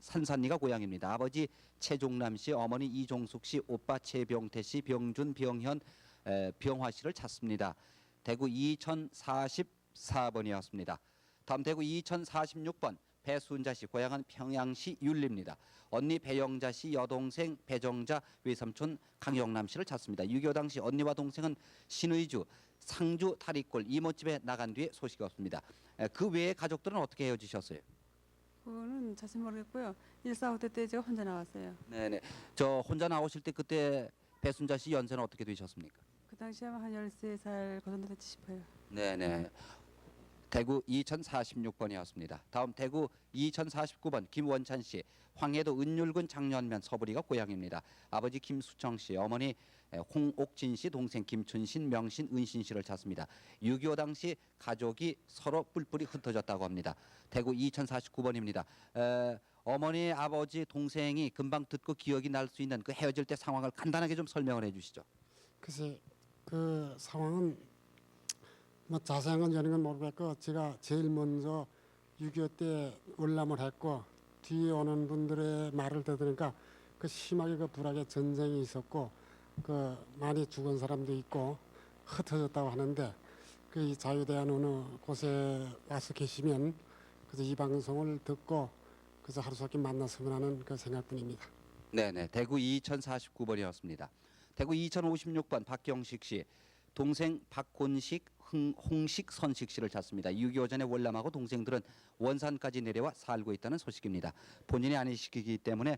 산산리가 고향입니다. 아버지 최종남 씨, 어머니 이종숙 씨, 오빠 최병태 씨, 병준, 병현, 병화 씨를 찾습니다. 대구 2044번이었습니다. 다음 대구 2046번 배순자 씨, 고향은 평양시 율리입니다. 언니 배영자 씨, 여동생 배정자, 외삼촌 강영남 씨를 찾습니다. 6.25 당시 언니와 동생은 신의주, 상주 탈의골 이모집에 나간 뒤에 소식이 없습니다. 그 외의 가족들은 어떻게 헤어지셨어요? 그거는 자세히 모르겠고요. 145대 때 제가 혼자 나왔어요. 네네. 저 혼자 나오실 때 그때 배순자 씨 연세는 어떻게 되셨습니까? 그 당시에 아마 한 13살 그 정도 됐지 싶어요. 네네. 대구 2046번이었습니다. 다음 대구 2049번 김원찬 씨, 황해도 은율군 장년면 서부리가 고향입니다. 아버지 김수청 씨, 어머니 홍옥진 씨, 동생 김춘신, 명신, 은신 씨를 찾습니다. 6.25 당시 가족이 서로 뿔뿔이 흩어졌다고 합니다. 대구 2049번입니다. 어머니, 아버지, 동생이 금방 듣고 기억이 날 수 있는 그 헤어질 때 상황을 간단하게 좀 설명을 해주시죠. 글쎄 그 상황은 뭐 자세한 건 저는 건 모르겠고 제가 제일 먼저 6.25 때 월남을 했고 뒤에 오는 분들의 말을 들으니까 그 심하게 그 불악의 전쟁이 있었고 그 많이 죽은 사람도 있고 흩어졌다고 하는데 그 이 자유대한 어느 곳에 와서 계시면 그래서 이 방송을 듣고 그래서 하루속히 만났으면 하는 그 생각뿐입니다. 네네. 대구 2049번이었습니다. 대구 2056번 박경식 씨, 동생 박곤식, 홍식, 선식 씨를 찾습니다. 6.25 전에 월남하고 동생들은 원산까지 내려와 살고 있다는 소식입니다. 본인이 아니시기 때문에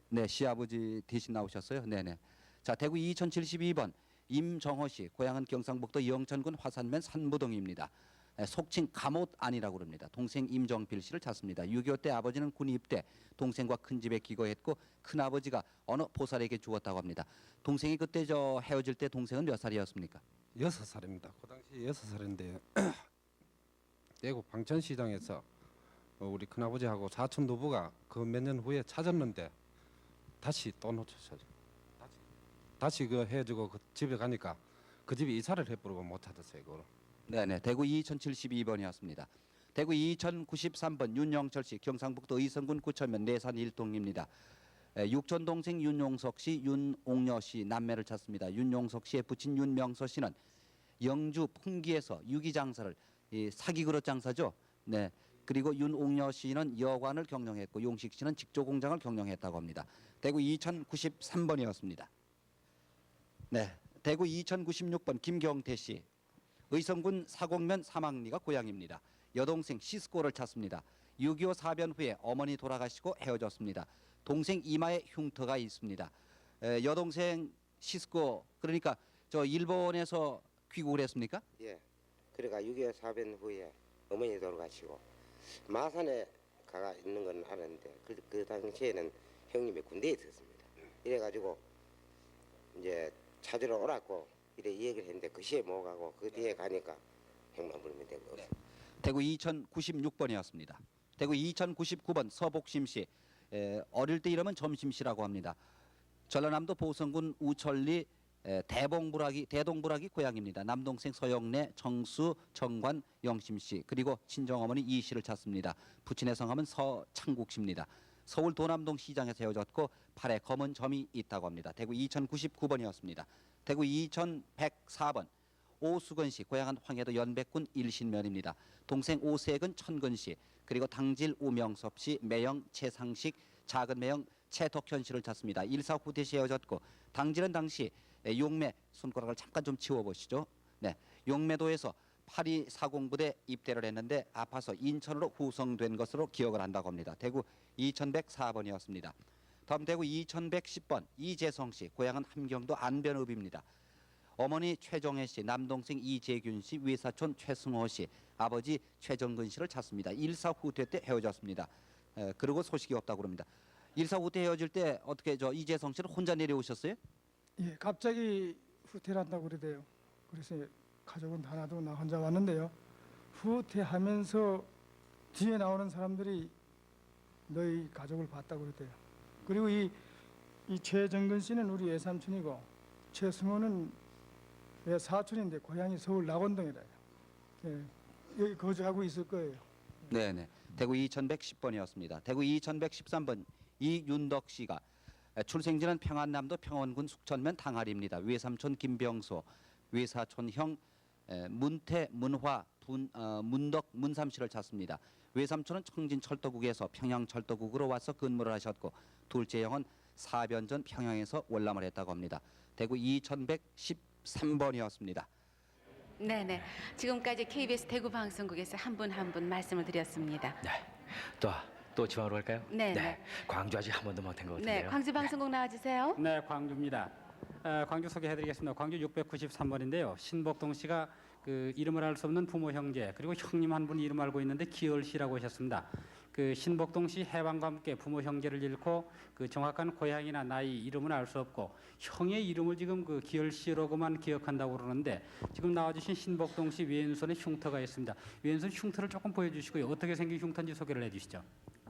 네, 시아버지 대신 나오셨어요. 네네. 자, 대구 2072번 임정호 씨, 고향은 경상북도 영천군 화산면 산부동입니다. 속칭 감옷 아니라고 그럽니다. 동생 임정필 씨를 찾습니다. 6.25 때 아버지는 군 입대, 동생과 큰 집에 기거했고 큰아버지가 어느 보살에게 주었다고 합니다. 동생이 그때 저 헤어질 때 동생은 몇 살이었습니까? 6살입니다. 그 당시 6살인데 대구 방천시장에서 우리 큰아버지하고 사촌 노부가 그 몇 년 후에 찾았는데 다시 또 놓쳤어요. 다시 그 헤어지고 그 집에 가니까 그 집에 이사를 해버리고 못 찾았어요. 그걸. 네네. 대구 2072번이었습니다. 대구 2093번 윤영철 씨, 경상북도 의성군 구천면 내산 일동입니다. 육촌 동생 윤용석 씨, 윤옥녀 씨 남매를 찾습니다. 윤용석 씨의 부친 윤명서 씨는 영주 풍기에서 유기장사를 사기 그릇 장사죠. 네. 그리고 윤옥녀 씨는 여관을 경영했고 용식 씨는 직조 공장을 경영했다고 합니다. 대구 2093번이었습니다. 네. 대구 2096번 김경태 씨, 의성군 사곡면 사막리가 고향입니다. 여동생 시스코를 찾습니다. 6.25 사변 후에 어머니 돌아가시고 헤어졌습니다. 동생 이마에 흉터가 있습니다. 여동생 시스코, 그러니까 저 일본에서 귀국을 했습니까? 예. 그러니까 6.25 사변 후에 어머니 돌아가시고 마산에 가 있는 건 알았는데 그 당시에는 형님이 군대에 있었습니다. 이래가지고 이제 찾으러 오라고 이래 얘기를 했는데 그 시에 못 가고 그 뒤에 가니까 형만 부르면 되고 네. 대구 2096번이었습니다. 대구 2099번 서복심 씨, 어릴 때 이름은 점심씨라고 합니다. 전라남도 보성군 우천리 대동부락이 고향입니다. 남동생 서영래, 정수, 정관, 영심 씨, 그리고 친정어머니 이 씨를 찾습니다. 부친의 성함은 서창국 씨입니다. 서울 도남동 시장에서 헤어졌고 팔에 검은 점이 있다고 합니다. 대구 2099번이었습니다. 대구 2104번 오수건 씨, 고향은 황해도 연백군 일신면입니다. 동생 오세근 천근 씨, 그리고 당질 우명섭 씨, 매영 최상식, 작은 매영 최덕현 씨를 찾습니다. 149 대시 헤어졌고 당질은 당시 용매, 손가락을 잠깐 좀 치워보시죠. 네, 용매도에서 8240부대 입대를 했는데 아파서 인천으로 후송된 것으로 기억을 한다고 합니다. 대구 2104번이었습니다. 다음 대구 2110번 이재성 씨, 고향은 함경도 안변읍입니다. 어머니 최정혜 씨, 남동생 이재균 씨, 외사촌 최승호 씨, 아버지 최정근 씨를 찾습니다. 1사 후퇴 때 헤어졌습니다. 그리고 소식이 없다고 그럽니다. 1사 후퇴 헤어질 때 어떻게 저 이재성 씨는 혼자 내려오셨어요? 예, 갑자기 후퇴를 한다고 그러대요. 그래서 가족은 다 놔두고 나 혼자 왔는데요. 후퇴하면서 뒤에 나오는 사람들이 너희 가족을 봤다고 그러대요. 그리고 이 최정근 씨는 우리 외삼촌이고 최승호는 내 사촌인데 고향이 서울 낙원동이라요. 예, 여기 거주하고 있을 거예요. 네네. 대구 2110번이었습니다. 대구 2113번 이윤덕 씨가 출생지는 평안남도 평원군 숙천면 당하리입니다. 외삼촌 김병수, 외사촌형 문태, 문화, 문덕, 문삼 씨를 찾습니다. 외삼촌은 청진철도국에서 평양철도국으로 와서 근무를 하셨고 둘째 형은 4변 전 평양에서 월남을 했다고 합니다. 대구 2113번이었습니다. 네네. 지금까지 KBS 대구 방송국에서 한 분 한 분 말씀을 드렸습니다. 네. 또 지방으로 갈까요? 네. 광주 아직 한 번도 못 한 것 네, 같은데요. 광주 방송국 나와주세요. 네, 광주입니다. 광주 소개해드리겠습니다. 광주 693번인데요. 신복동 씨가 그 이름을 알 수 없는 부모 형제 그리고 형님 한 분이 이름 알고 있는데 기열 씨라고 하셨습니다. 그 신복동 씨 해방과 함께 부모 형제를 잃고 그 정확한 고향이나 나이 이름은 알 수 없고 형의 이름을 지금 그 기열 씨로만 기억한다고 그러는데 지금 나와주신 신복동 씨 왼손에 흉터가 있습니다. 왼손 흉터를 조금 보여주시고요. 어떻게 생긴 흉터인지 소개를 해주시죠.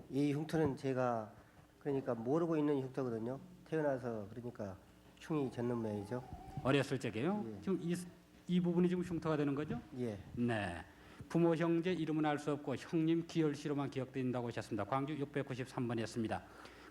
이 흉터는 제가 그러니까 모르고 있는 흉터거든요. 태어나서 그러니까 흉이 젖는 모양이죠. 어렸을 적에요. 예. 지금 이 부분이 지금 흉터가 되는 거죠? 예. 네. 부모 형제 이름은 알 수 없고 형님 기열 씨로만 기억된다고 하셨습니다. 광주 693번이었습니다.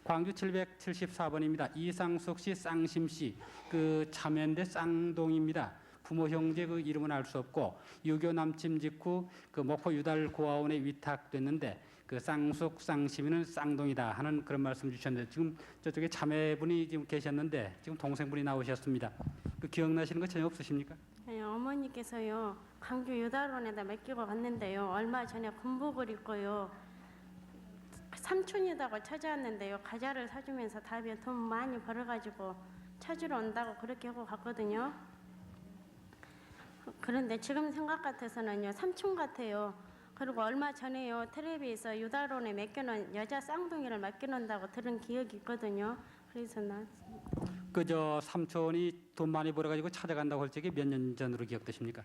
광주 774번입니다. 이상숙 씨, 쌍심 씨, 그 자매인데 쌍동입니다. 부모 형제 그 이름은 알 수 없고 유교 남침 직후 그 목포 유달 고아원에 위탁됐는데 그 쌍숙 쌍심이는 쌍동이다 하는 그런 말씀 주셨는데 지금 저쪽에 자매분이 지금 계셨는데 지금 동생분이 나오셨습니다. 그 기억나시는 거 전혀 없으십니까? 네, 어머니께서요 광주 유달원에다 맡기고 갔는데요. 얼마 전에 군복을 입고요 삼촌이다고 찾아왔는데요. 과자를 사주면서 다음에 돈 많이 벌어가지고 찾으러 온다고 그렇게 하고 갔거든요. 그런데 지금 생각 같아서는요 삼촌 같아요. 그리고 얼마 전에요 텔레비에서 유달원에 맡겨놓은 여자 쌍둥이를 맡겨놓는다고 들은 기억이 있거든요. 그래서 나 그저 삼촌이 돈 많이 벌어가지고 찾아간다고 할 적이 몇 년 전으로 기억되십니까?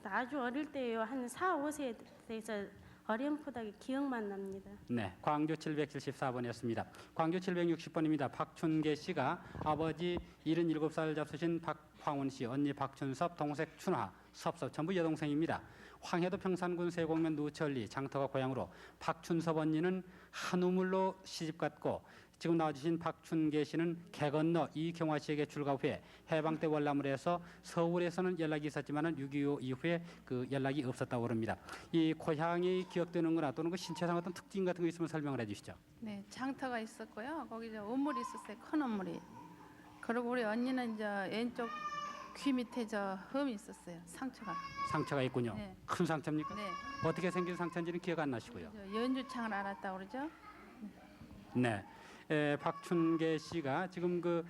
아주 어릴 때요 한 4, 5세 돼서 어렴풋하게 기억만 납니다. 네, 광주 774번이었습니다. 광주 760번입니다. 박춘계 씨가 아버지 77살 잡수신 박황훈 씨, 언니 박춘섭, 동생 춘화, 섭섭 전부 여동생입니다. 황해도 평산군 세곡면 누천리 장터가 고향으로 박춘섭 언니는 한우물로 시집갔고 지금 나와주신 박춘계 씨는 개 건너 이경화 씨에게 출가 후에 해방 때 월남을 해서 서울에서는 연락이 있었지만 6.25 이후에 그 연락이 없었다고 합니다. 이 고향이 기억되는 거나 또는 그 신체상 어떤 특징 같은 거 있으면 설명을 해주시죠. 네, 장터가 있었고요. 거기 이제 우물이 있었어요. 큰 우물이. 그리고 우리 언니는 이제 왼쪽 귀 밑에 저 흠이 있었어요. 상처가 있군요. 네. 큰 상처입니까? 네. 어떻게 생긴 상처인지는 기억 안 나시고요. 연주창을 알았다고 그러죠. 네, 박춘계 씨가 지금 그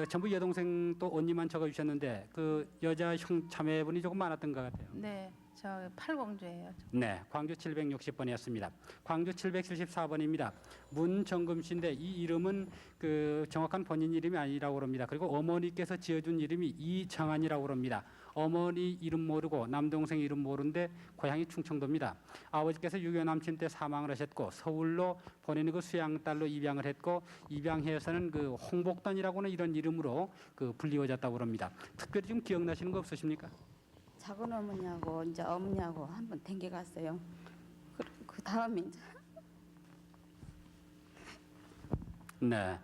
전부 여동생 또 언니만 적어주셨는데 그 여자 형 자매분이 조금 많았던 것 같아요. 네, 저 팔공주예요. 네, 광주 760번이었습니다. 광주 774번입니다. 문정금 씨인데 이 이름은 그 정확한 본인 이름이 아니라고 합니다. 그리고 어머니께서 지어준 이름이 이정한이라고 합니다. 어머니 이름 모르고 남동생 이름 모르는데 고향이 충청도입니다. 아버지께서 6.25 남침 때 사망을 하셨고 서울로 본인이 그 수양딸로 입양을 했고 입양해서는 그 홍복던이라고 하는 이런 이름으로 그 불리워졌다고 합니다. 특별히 좀 기억나시는 거 없으십니까? 작은 어머니하고 이제 어머니하고 한번 댕겨 갔어요. 그 다음에 이제 네,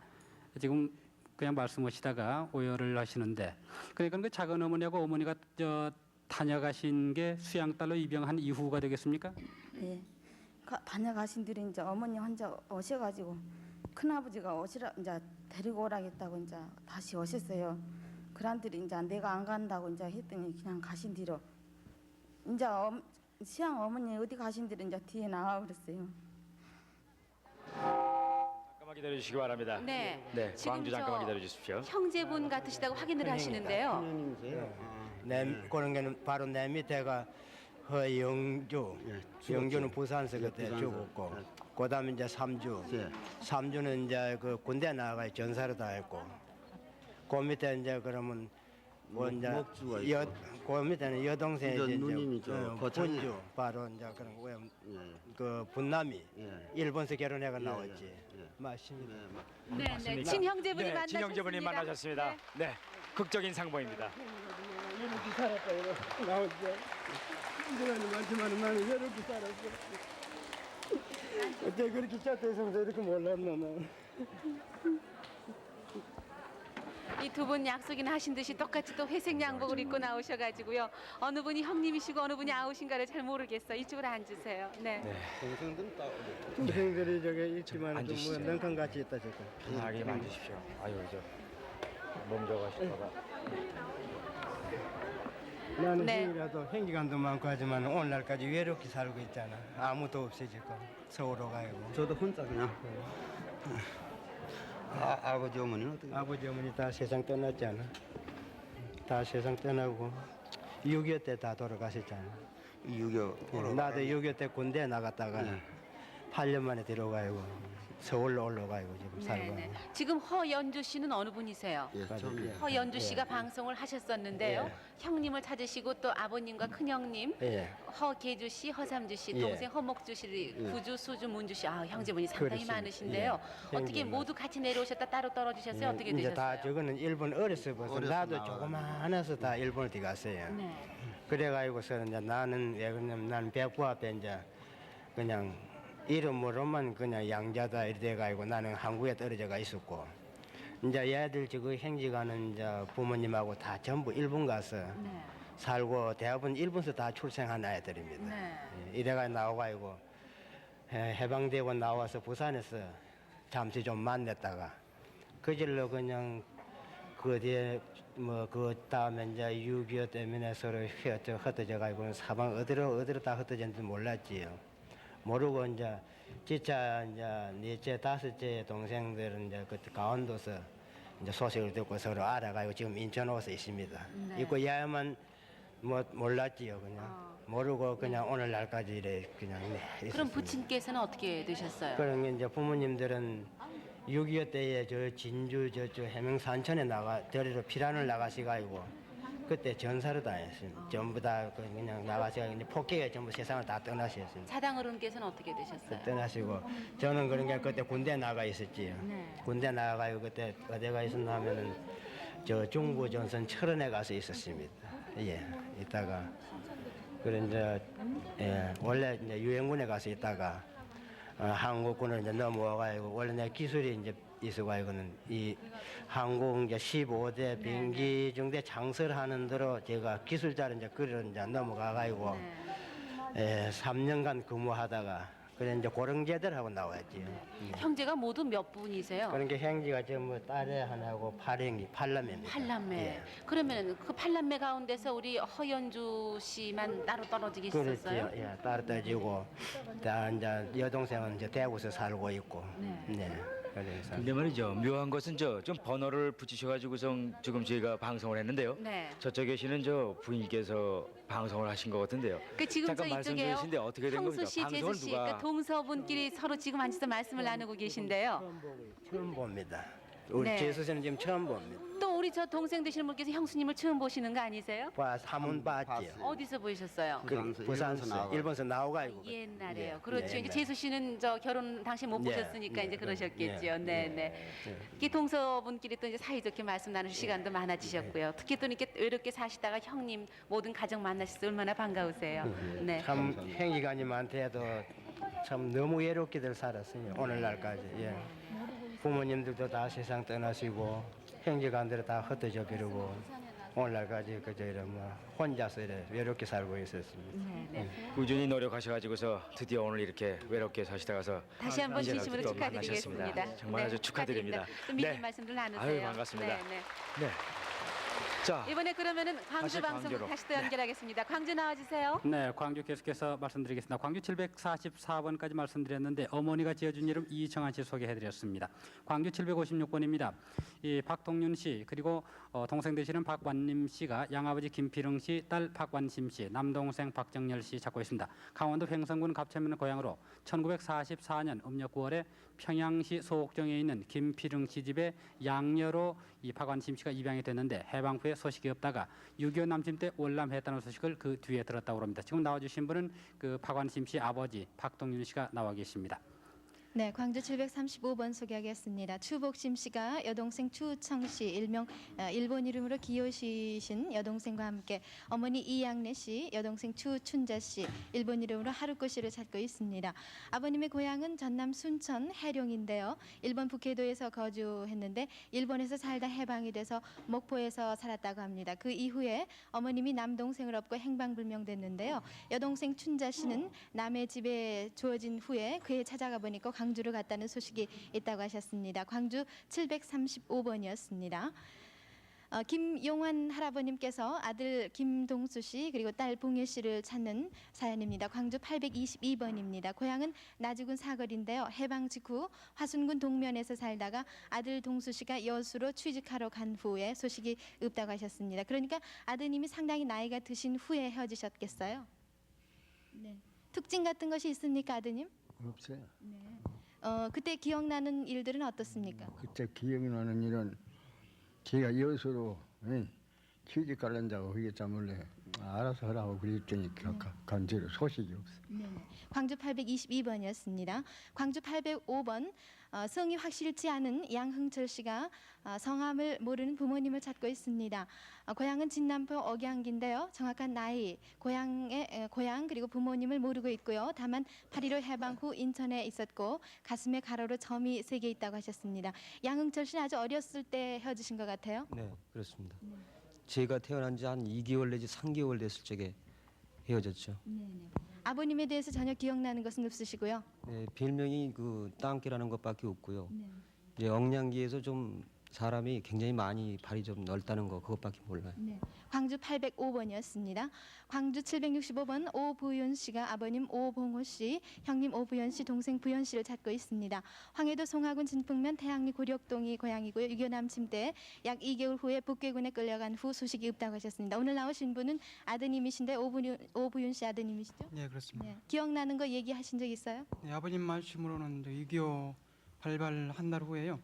지금 그냥 말씀하시다가 오열을 하시는데 그러니까 그 작은 어머니하고 어머니가 다녀가신 게 수양딸로 입양한 이후가 되겠습니까? 예, 다녀가신 들이 이제 어머니 혼자 오셔가지고 큰 아버지가 오시라 이제 데리고 오라겠다고 이제 다시 오셨어요. 그란들이 이제 내가 안 간다고 이제 했더니 그냥 가신 뒤로 이제 시양 어머니 어디 가신 뒤로 이제 뒤에 나와 그랬어요. 잠깐만 기다려 주시기 바랍니다. 네. 네, 지금 광주 잠깐만 저 기다려 주십시오. 형제분 같으시다고 확인을 하시는데요. 그런 게는 바로 내 밑에가 허영주, 영주는 부산서 그때 죽었고, 그다음에 이제 삼주는 이제 그 군대 나가 전사를 다 했고, 그 밑에 이제 그러면 뭐 이제 그 밑에는 여동생이 이제 분주 바로 이제 그런 그 분남이 일본서 결혼해가 나왔지. 맞습니다. 네, 친형제분이 만나셨습니다. 친형제분이 만나셨습니다. 네, 극적인 상봉입니다. 이렇게 살았다 이거 나오죠. 그러니 많지만 나는 이렇게 살았어. 어째 그렇게 짰대서 이렇게 몰랐나 나. 이 두 분 약속이나 하신 듯이 똑같이 또 회색 양복을 입고 나오셔가지고요. 어느 분이 형님이시고 어느 분이 아우신가를 잘 모르겠어. 이쪽으로 앉으세요. 네. 동생들은 다 동생들이 저기 있지만 뭐 앉으시죠. 넌칸 같이 있다 저거. 편하게 앉으십시오. 아유 몸 저가실까봐. 나는 네. 형이라도 행기간도 많고 하지만 오늘날까지 외롭게 살고 있잖아. 아무도 없이 지금 서울로 가고. 저도 혼자 그냥. 아버지 어머니는 어떻게? 아버지 어머니 다 세상 떠났잖아. 다 세상 떠나고 6.25 때 다 돌아가셨잖아. 6.25. 나도 6.25 때 군대 나갔다가 8년 만에 들어가고 서울로 올라가고 지금 살고. 네네. 지금 허연주 씨는 어느 분이세요? 예, 저기. 허연주 씨가 방송을 하셨었는데요. 형님을 찾으시고 또 아버님과 큰형님, 예. 허계주 씨, 허삼주 씨, 예. 동생 허목주 씨, 구주, 수주, 문주 씨, 아 형제분이 상당히 그렇습니다. 많으신데요. 예. 어떻게 형제분. 모두 같이 내려오셨다 따로 떨어지셨어요? 어떻게 이제 되셨어요? 다 저거는 일본 어렸을 벌써 어려서 나도 나와요. 조그만해서 다 일본을 들어갔어요. 네. 그래가지고서 이제 나는 왜 그러냐면 나는 백부 앞에 이제 그냥 이름으로만 그냥 양자다 이래 가지고 나는 한국에 떨어져가 있었고 이제 얘들 저거 행지가는 이제 부모님하고 다 전부 일본 가서 네. 살고 대부분 일본에서 다 출생한 아이들입니다. 네. 이래가 나와가지고 해방되고 나와서 부산에서 잠시 좀 만났다가 그 질로 그냥 그 뒤에 뭐 그 다음에 이제 6.25 때문에 서로 흩어져 가지고 사방 어디로 다 흩어졌는지 몰랐지요. 모르고 이제 진짜 이제 넷째 다섯째 동생들은 이제 그때 강원도서 이제 소식을 듣고 서로 알아가지고 지금 인천 와서 있습니다. 네. 있고 야만 뭐 몰랐지요 그냥 모르고 그냥 오늘날까지 이래 그냥 그럼 있었습니다. 부친께서는 어떻게 되셨어요? 그런 게 이제 부모님들은 6.25 때에 저 진주 저 해명 산천에 저리로 피란을 나가시가지고 그때 전사를 다녔습니다. 전부 다 그냥 나가시가 이제 폭격에 전부 세상을 다 떠나셨습니다. 사당 어른께서는 어떻게 되셨어요? 떠나시고 저는 그런 게 그때 군대 나가 있었지요. 네. 군대 나가고 그때 어디가 있었나 하면은 저 중부 전선 철원에 가서 있었습니다. 예, 있다가 그래 이제 원래 이제 유엔군에 가서 있다가 한국군을 이제 넘어와가지고 원래 내 기술이 이제 있어가지고는 이 한국 이제 15대 비행기 중대 장설하는 대로 제가 기술자를 이제 그려 이제 넘어가가지고 3년간 근무하다가 그래 이제 고령제대를 하고 나왔지요. 형제가 모두 몇 분이세요? 그러니까 형제가 전부 딸에 하나고 팔남매입니다. 팔남매. 예. 그러면 그 팔남매 가운데서 우리 허연주 씨만 따로 떨어지게 있었어요? 그렇지요. 예, 따로 떠지고 다 이제 여동생은 이제 대구에서 살고 있고. 네. 그래서 근데 말이죠. 묘한 것은 좀 번호를 붙이셔가지고서 지금 저희가 방송을 했는데요. 네. 저쪽에 계시는 저 부인께서 방송을 하신 것 같은데요. 그 지금 저 잠깐 이쪽에요. 말씀드리신데 어떻게 된 형수 겁니까? 씨, 제수 방송을 씨, 누가 그러니까 동서분끼리 서로 지금 앉아서 말씀을 나누고 계신데요. 처음 봅니다. 우리 네. 제수 씨는 지금 처음 봅니다. 또 우리 저 동생 되시는 분께서 형수님을 처음 보시는 거 아니세요? 한번 봤지요. 어디서 보셨어요? 부산서 일본에서 나와가지고. 옛날에요. 예, 그렇죠. 예, 이제 네. 제수 씨는 저 결혼 당시 못 예, 보셨으니까 예, 이제 그러셨겠죠. 예, 네, 예, 네. 이게 동서분끼리 또 이제 사이좋게 말씀 나눌 시간도 많아지셨고요. 특히 또 이렇게 외롭게 사시다가 형님 모든 가정 만나셔서 얼마나 반가우세요. 네. 참 행기가님한테도 참 너무 외롭게들 살았어요. 오늘날까지. 예. 부모님들도 다 세상 떠나시고 형제간들은 다 흩어져 버리고 오늘날까지 그저 이런 뭐 혼자서 이래 외롭게 살고 있었습니다. 네. 꾸준히 노력하셔가지고서 드디어 오늘 이렇게 외롭게 사시다가서 다시 한번 이제는 진심으로 또 축하드리겠습니다. 만나셨습니다. 정말 아주 축하드립니다. 또 미리 말씀들 나누세요. 아유, 반갑습니다. 네, 네. 네. 자, 이번에 그러면은 광주 다시 방송 광주로. 다시 또 연결하겠습니다. 광주 나와주세요. 네, 광주 계속해서 말씀드리겠습니다. 광주 744번까지 말씀드렸는데 어머니가 지어준 이름 이청한 씨 소개해드렸습니다. 광주 756번입니다. 이 박동윤 씨 그리고 동생 되시는 박완림 씨가 양아버지 김필흥 씨, 딸 박완심 씨, 남동생 박정열 씨 찾고 있습니다. 강원도 횡성군 갑천면 고향으로 1944년 음력 9월에 평양시 소옥정에 있는 김필흥 씨 집에 양녀로 이 박완심 씨가 입양이 됐는데 해방 후에 소식이 없다가 6.25 남침 때 월남했다는 소식을 그 뒤에 들었다고 합니다. 지금 나와주신 분은 그 박완심 씨 아버지 박동윤 씨가 나와 계십니다. 네, 광주 735번 소개하겠습니다. 추복심 씨가 여동생 추청 씨, 일명 일본 이름으로 기요시신 여동생과 함께 어머니 이양래 씨, 여동생 추춘자 씨, 일본 이름으로 하루코 씨를 찾고 있습니다. 아버님의 고향은 전남 순천 해룡인데요. 일본 북해도에서 거주했는데 일본에서 살다 해방이 돼서 목포에서 살았다고 합니다. 그 이후에 어머님이 남동생을 업고 행방불명됐는데요. 여동생 춘자 씨는 남의 집에 주어진 후에 그에 찾아가 보니까 광주로 갔다는 소식이 있다고 하셨습니다. 광주 735번이었습니다. 김용환 할아버님께서 아들 김동수 씨 그리고 딸 봉혜 씨를 찾는 사연입니다. 광주 822번입니다. 고향은 나주군 사거리인데요. 해방 직후 화순군 동면에서 살다가 아들 동수 씨가 여수로 취직하러 간 후에 소식이 없다고 하셨습니다. 그러니까 아드님이 상당히 나이가 드신 후에 헤어지셨겠어요? 네. 특징 같은 것이 있습니까, 아드님? 없어요. 네. 그때 기억나는 일들은 어떻습니까? 그때 기억이 나는 일은 제가 여수로 취직 가려고 그랬자 몰래 알아서 하라고 그랬더니 간제로 소식이 없어. 네. 광주 822번이었습니다. 광주 805번 성이 확실치 않은 양흥철 씨가 성함을 모르는 부모님을 찾고 있습니다. 고향은 진남포 억양기인데요. 정확한 나이, 고향 그리고 부모님을 모르고 있고요. 다만 8.15 해방 후 인천에 있었고 가슴에 가로로 점이 3개 있다고 하셨습니다. 양흥철 씨는 아주 어렸을 때 헤어지신 것 같아요. 네, 그렇습니다. 제가 태어난 지 한 2개월 내지 3개월 됐을 적에 헤어졌죠. 아버님에 대해서 전혀 기억나는 것은 없으시고요. 네, 별명이 그 땅개라는 것밖에 없고요. 이제 억량기에서 좀 사람이 굉장히 많이 발이 좀 넓다는 거 그것밖에 몰라요. 네. 광주 805번이었습니다. 광주 765번 오부윤 씨가 아버님 오봉호 씨, 형님 오부연 씨, 동생 부연 씨를 찾고 있습니다. 황해도 송하군 진풍면 태양리 고력동이 고향이고요. 유교 남침 때 약 2개월 후에 북괴군에 끌려간 후 소식이 없다고 하셨습니다. 오늘 나오신 분은 아드님이신데 오부윤 씨 아드님이시죠? 네, 그렇습니다. 네. 기억나는 거 얘기하신 적 있어요? 네, 아버님 말씀으로는 6.25 발발한 날 후에요.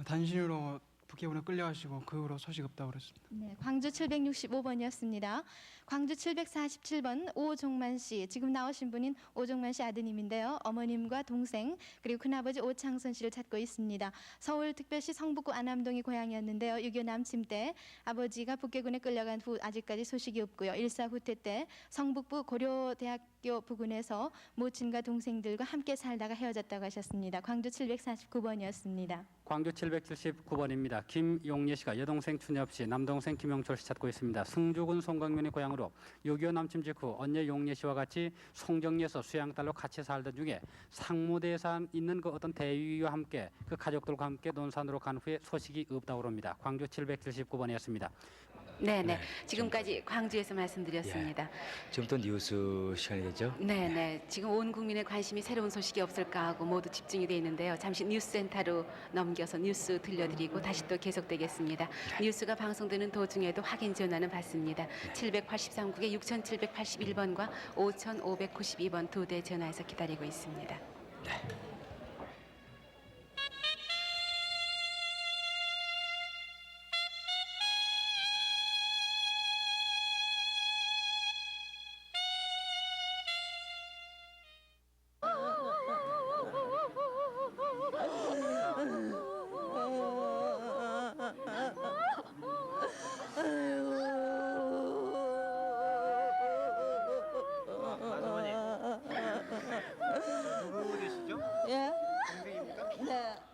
단신으로 북해군에 끌려가시고 그 후로 소식 없다고 그랬습니다. 네, 광주 765번이었습니다. 광주 747번 오종만 씨, 지금 나오신 분인 오종만 씨 아드님인데요. 어머님과 동생 그리고 큰아버지 오창선 씨를 찾고 있습니다. 서울특별시 성북구 안암동이 고향이었는데요. 6.25 남침 때 아버지가 북해군에 끌려간 후 아직까지 소식이 없고요. 일사 후퇴 때 성북부 고려대학교 부근에서 모친과 동생들과 함께 살다가 헤어졌다고 하셨습니다. 광주 749번이었습니다. 광주 779번입니다. 김용예 씨가 여동생 춘엽 씨, 남동생 김용철 씨 찾고 있습니다. 승주군 송광면의 고향으로 6.25 남침 직후 언니 용예 씨와 같이 송정리에서 수양딸로 같이 살던 중에 상무대산 있는 그 어떤 대위와 함께 그 가족들과 함께 논산으로 간 후에 소식이 없다고 합니다. 광주 779번이었습니다. 네네. 지금까지 광주에서 말씀드렸습니다. 지금부터 뉴스 시간이겠죠? 네네. 지금 온 국민의 관심이 새로운 소식이 없을까 하고 모두 집중이 돼 있는데요. 잠시 뉴스센터로 넘겨서 뉴스 들려드리고 다시 또 계속되겠습니다. 뉴스가 방송되는 도중에도 확인 전화는 받습니다. 783국에 6781번과 5592번 두 대 전화해서 기다리고 있습니다.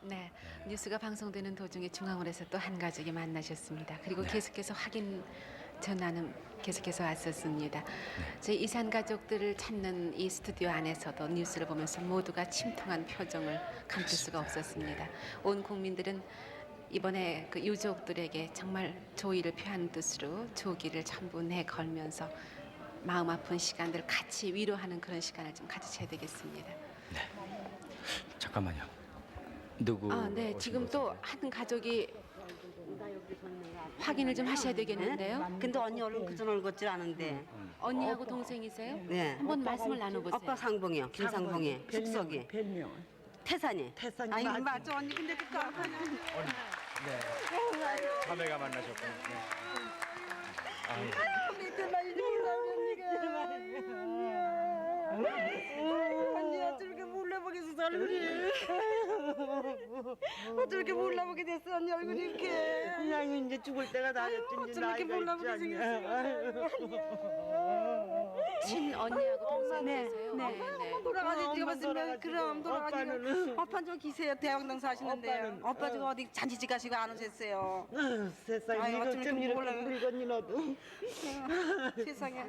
네, 뉴스가 방송되는 도중에 중앙홀에서 또 한 가족이 만나셨습니다. 그리고 계속해서 확인 전화는 계속해서 왔었습니다. 저희 이산 가족들을 찾는 이 스튜디오 안에서도 뉴스를 보면서 모두가 침통한 표정을 감출 수가 없었습니다. 온 국민들은 이번에 그 유족들에게 정말 조의를 표한 뜻으로 조기를 전부 내걸면서 마음 아픈 시간들 같이 위로하는 그런 시간을 좀 가지셔야 되겠습니다. 잠깐만요. 누구? 네, 지금 또 한 가족이 확인을 좀 하셔야 되겠는데요. 근데 언니 얼른 그전 얼굴질 않은데. 언니하고 동생이세요? 네. 한번 말씀을 나눠보세요. 오빠 상봉이요. 김상봉이. 숙석이. 별명. 태산이. 아니 맞아 언니 근데 그거 안 하냐. 네. 자매가 만나셨군요. 언니야 저렇게 몰래 보기서 얼굴이. 어떻게 이렇게 몰라보게 됐어 언니 얼굴이 이렇게. 그냥 이제 죽을 때가 다 됐지. 어쩜 이렇게 몰라보게 생겼어. 친언니하고 동생이세요? 네. 돌아가신 지가 봤으면 그럼 돌아가신 아빠 저 기세요 대왕동 사시는데요. 아빠 저 어디 잔치집 가시고 안 오셨어요. 세상에 이거 좀 이렇게 늙었니 너도. 세상에.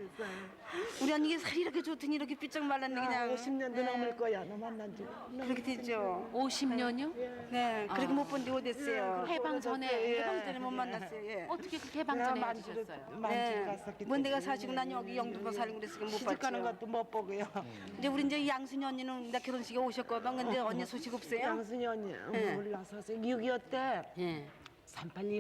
우리 언니가 살이 이렇게 좋더니 이렇게 삐쩍 말랐네 그냥. 50년도 넘을 거야 너 만난 지. 그렇게 됐죠. 50년요? 네. 그렇게 못 본 지 오래됐어요. 해방 전에 해방 전에 못 만났어요. 예. 어떻게 그렇게 해방 전에 헤어지셨어요? 만지러 갔었기 먼 데가 사시고 난 여기 영등포 살고 그랬으니까 못 봤죠. 시집가는 것도 못 보고요. 이제 우리 이제 양순이 언니는 나 결혼식에 오셨거든. 근데 언니 소식 없어요? 양순이 언니 네. 몰라서 6.25 때 38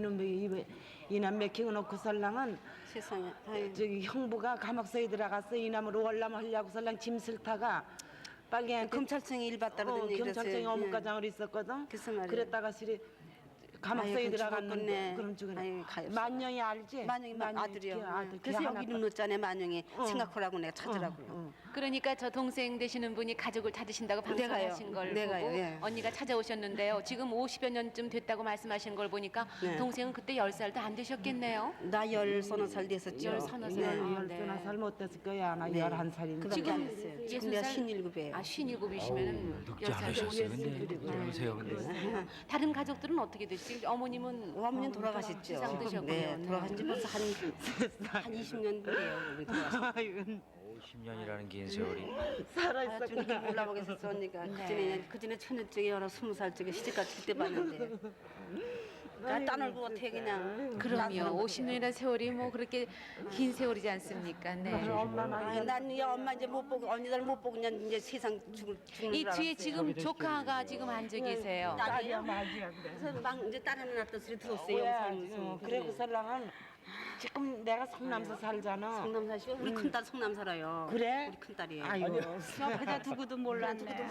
이남 맥히고 놓고 설랑은 세상에 저기 형부가 감옥서에 들어갔어. 이남으로 월남 하려고 설랑 짐 슬타가 빨갱이한테 검찰청에 일 봤다거든요. 경찰청에 어묵과장으로 있었거든. 그랬다가 실이 감옥서에 들어갔는데 그럼 죽으네. 만영이 알지? 만영이 아들이요. 그래서 여기 이름 넣었잖아요. 만영이 생각하라고 내가 찾으라고요. 그러니까 저 동생 되시는 분이 가족을 찾으신다고 방송하신 걸 내가요, 보고 예. 언니가 찾아오셨는데요. 지금 50여 년쯤 됐다고 말씀하신 걸 보니까 네. 동생은 그때 10살도 안 되셨겠네요. 나 10서너 됐었죠. 10서너 살. 네, 10살 못 됐을 거야. 나 11살인데. 지금 예순 내가 살? 17이에요. 아, 17이시면은 늙지 않으셨어요. 근데 들어오세요. 다른 가족들은 어떻게 되시지? 어머님은 어머님 돌아가셨죠. 세상 드셨고요. 네, 돌아가신 지 벌써 한 20년 돼요. 돌아가신 50년이라는 긴 세월이. 살아있어. 좀 이렇게 몰라보겠었어 언니가. 그전에 처녀쪽에 여러 20살쪽에 시집까지 그때 봤는데. 나 따놀고 어떻게 그냥. 그럼요. 50년이라는 세월이 뭐 그렇게 긴 세월이지 않습니까? 네. 난 엄마 이제 못 보고 언니들 못 보고 그냥 이제 세상 죽는 이 줄 뒤에 알았어요. 지금 조카가 지금 앉아 계세요. 딸이야 맞이야. 그래서 막 이제 딸 하나 낳았다 소리 들었어요. 그리고 설랑은 지금 내가 성남서 살잖아. 성남 사시고 우리 큰딸 성남 살아요. 그래? 우리 큰딸이에요. 아유. 옆에다 두고도 몰랐네.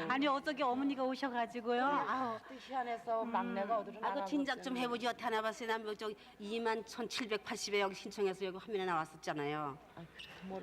아니 어저께 어머니가 오셔가지고요. 아우 희한해서 막내가 어디로 나가고. 그 진작 좀 해보지 어떻게 하나 봤어요. 난 저기 21,780에 여기 신청해서 여기 화면에 나왔었잖아요.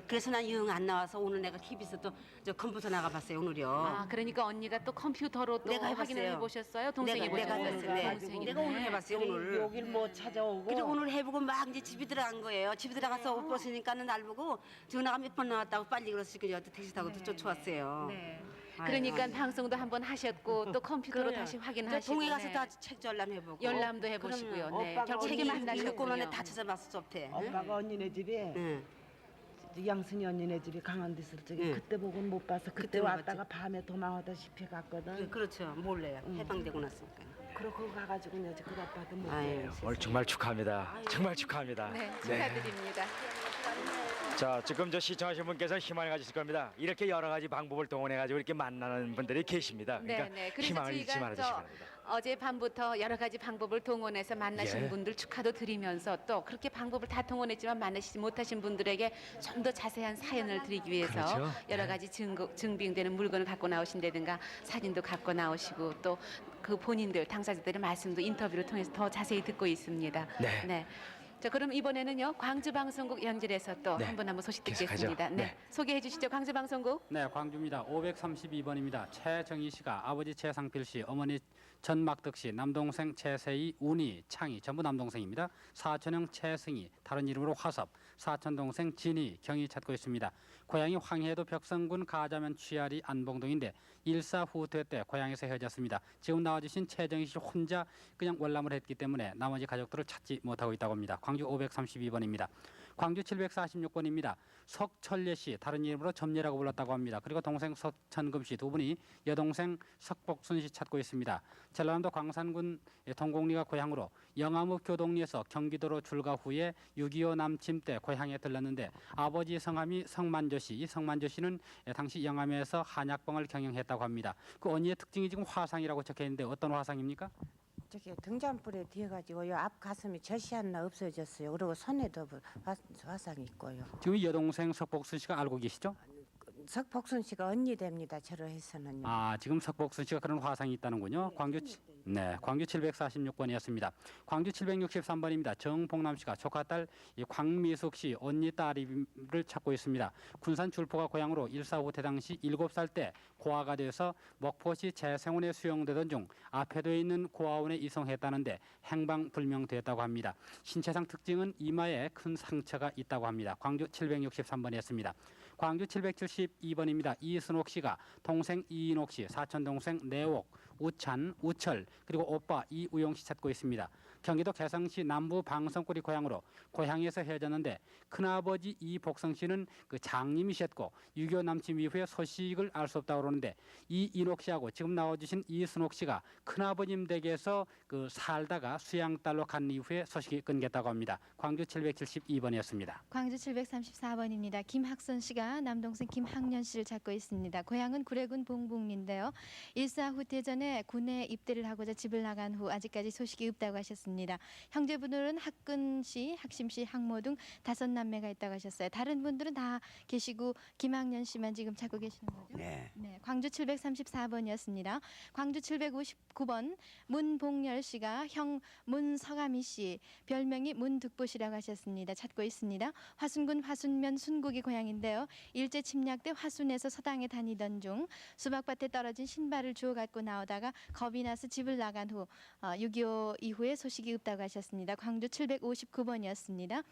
그래서 난 영 안 나와서 오늘 내가 TV에서 또 저 컴퓨터 나가봤어요 오늘요. 아, 그러니까 언니가 또 컴퓨터로 또 내가 확인을 해봤어요. 해보셨어요? 동생이 내가 보셨어요? 해봤어요. 네. 동생이. 내가 오늘 해봤어요 오늘. 여길 못 찾아오고. 그리고 오늘 해보고 막 이제 집에 들어간 거예요. 집에 들어가서 옷 벗으니까는 날 보고 전화가 몇 번 나왔다고 빨리 그러시길래 택시 타고 또 쫓아왔어요. 네. 그러니까 방송도 한번 하셨고 또 컴퓨터로 다시 확인하시고. 동해 가서 네. 다 책 열람해보고. 열람도 해보시고요. 네. 결국 책이 책이 만나셨군요. 다 찾아봤어 저한테. 엄마가 언니네 집에 양순이 언니네 집이 강원도 있을 적에 그때 보고는 못 봐서 그때 왔다가 밤에 도망하다시피 갔거든. 그렇죠. 몰래요. 해방되고 났으니까. 그러고 가가지고 이제 그 아빠도 못 아유, 봐요. 오늘 정말 축하합니다. 정말 축하합니다. 네, 축하드립니다. 자, 지금 저 시청하신 분께서 희망을 가지실 겁니다. 이렇게 여러 가지 방법을 동원해 가지고 이렇게 만나는 분들이 계십니다. 그러니까 네, 네. 그래서 희망을 잃지 저희가 말아주시기 바랍니다. 어제 밤부터 여러 가지 방법을 동원해서 만나신 예. 분들 축하도 드리면서 또 그렇게 방법을 다 동원했지만 만나시지 못하신 분들에게 좀 더 자세한 사연을 드리기 위해서 그렇죠. 여러 가지 증빙되는 물건을 갖고 나오신다든가 사진도 갖고 나오시고 또 그 본인들 당사자들의 말씀도 인터뷰를 통해서 더 자세히 듣고 있습니다. 네. 자, 그럼 이번에는요 광주방송국 연결해서 또 네. 한번 소식 계속하죠. 듣겠습니다. 네. 네. 소개해 주시죠 광주방송국. 네, 광주입니다. 532번입니다. 최정희 씨가 아버지 최상필 씨, 어머니 전막덕 씨, 남동생 최세희, 운이, 창희 전부 남동생입니다. 사촌형 최승희, 다른 이름으로 화섭, 사촌 동생 진희, 경희 찾고 있습니다. 고향이 황해도 벽성군 가자면 취하리 안봉동인데 일사 후퇴 때 고향에서 헤어졌습니다. 지금 나와주신 최정희 씨 혼자 그냥 월남을 했기 때문에 나머지 가족들을 찾지 못하고 있다고 합니다. 광주 532번입니다. 광주 746번입니다. 석철례 씨, 다른 이름으로 점례라고 불렀다고 합니다. 그리고 동생 석천금 씨 두 분이 여동생 석복순 씨 찾고 있습니다. 전라남도 광산군 동곡리가 고향으로 영암읍 교동리에서 경기도로 출가 후에 6.25 남침 때 고향에 들렀는데 아버지 성함이 성만조 씨, 이 성만조 씨는 당시 영암에서 한약방을 경영했다고 합니다. 그 언니의 특징이 지금 화상이라고 적혀있는데 어떤 화상입니까? 저기 등잔불에 뒤에가지고요 앞 가슴이 젖이 하나 없어졌어요. 그리고 손에도 화상이 있고요. 지금 여동생 석복순 씨가 알고 계시죠? 석복순 씨가 언니 됩니다. 저로 해서는요. 아, 지금 석복순 씨가 그런 화상이 있다는군요. 광주 746번이었습니다. 광주 763번입니다. 정봉남 씨가 조카 딸 광미숙 씨 언니 딸을 찾고 있습니다. 군산 줄포가 고향으로 1.4 후퇴 당시 7살 때 고아가 돼서 목포시 재생원에 수용되던 중 앞에 돼 있는 고아원에 이송했다는데 행방불명되었다고 합니다. 신체상 특징은 이마에 큰 상처가 있다고 합니다. 광주 763번이었습니다. 광주 772번입니다. 이순옥 씨가 동생 이인옥 씨, 사촌 동생 내옥, 우찬, 우철 그리고 오빠 이우용 씨 찾고 있습니다. 경기도 개성시 남부 방송골이 고향으로 고향에서 헤어졌는데 큰아버지 이복성 씨는 그 장님이셨고 6.25 남침 이후에 소식을 알 수 없다고 그러는데 이인옥 씨하고 지금 나와주신 이순옥 씨가 큰아버님 댁에서 그 살다가 수양딸로 간 이후에 소식이 끊겼다고 합니다. 광주 772번이었습니다. 광주 734번입니다. 김학선 씨가 남동생 김학년 씨를 찾고 있습니다. 고향은 구례군 봉북리인데요. 1.4 후퇴 전에 군에 입대를 하고자 집을 나간 후 아직까지 소식이 없다고 하셨습니다. 형제분들은 학근 씨, 학심 씨, 학모 등 5남매가 있다고 하셨어요. 다른 분들은 다 계시고 김학년 씨만 지금 찾고 계시는 거죠? 네. 네, 광주 734번이었습니다. 광주 759번 문봉열 씨가 형 문서가미 씨, 별명이 문득보 씨라고 하셨습니다. 찾고 있습니다. 화순군 화순면 순국이 고향인데요. 일제 침략 때 화순에서 서당에 다니던 중 수박밭에 떨어진 신발을 주워 갖고 나오다가 겁이 나서 집을 나간 후 6.25 이후에 소식이 없다고 하셨습니다. 광주 759번이었습니다.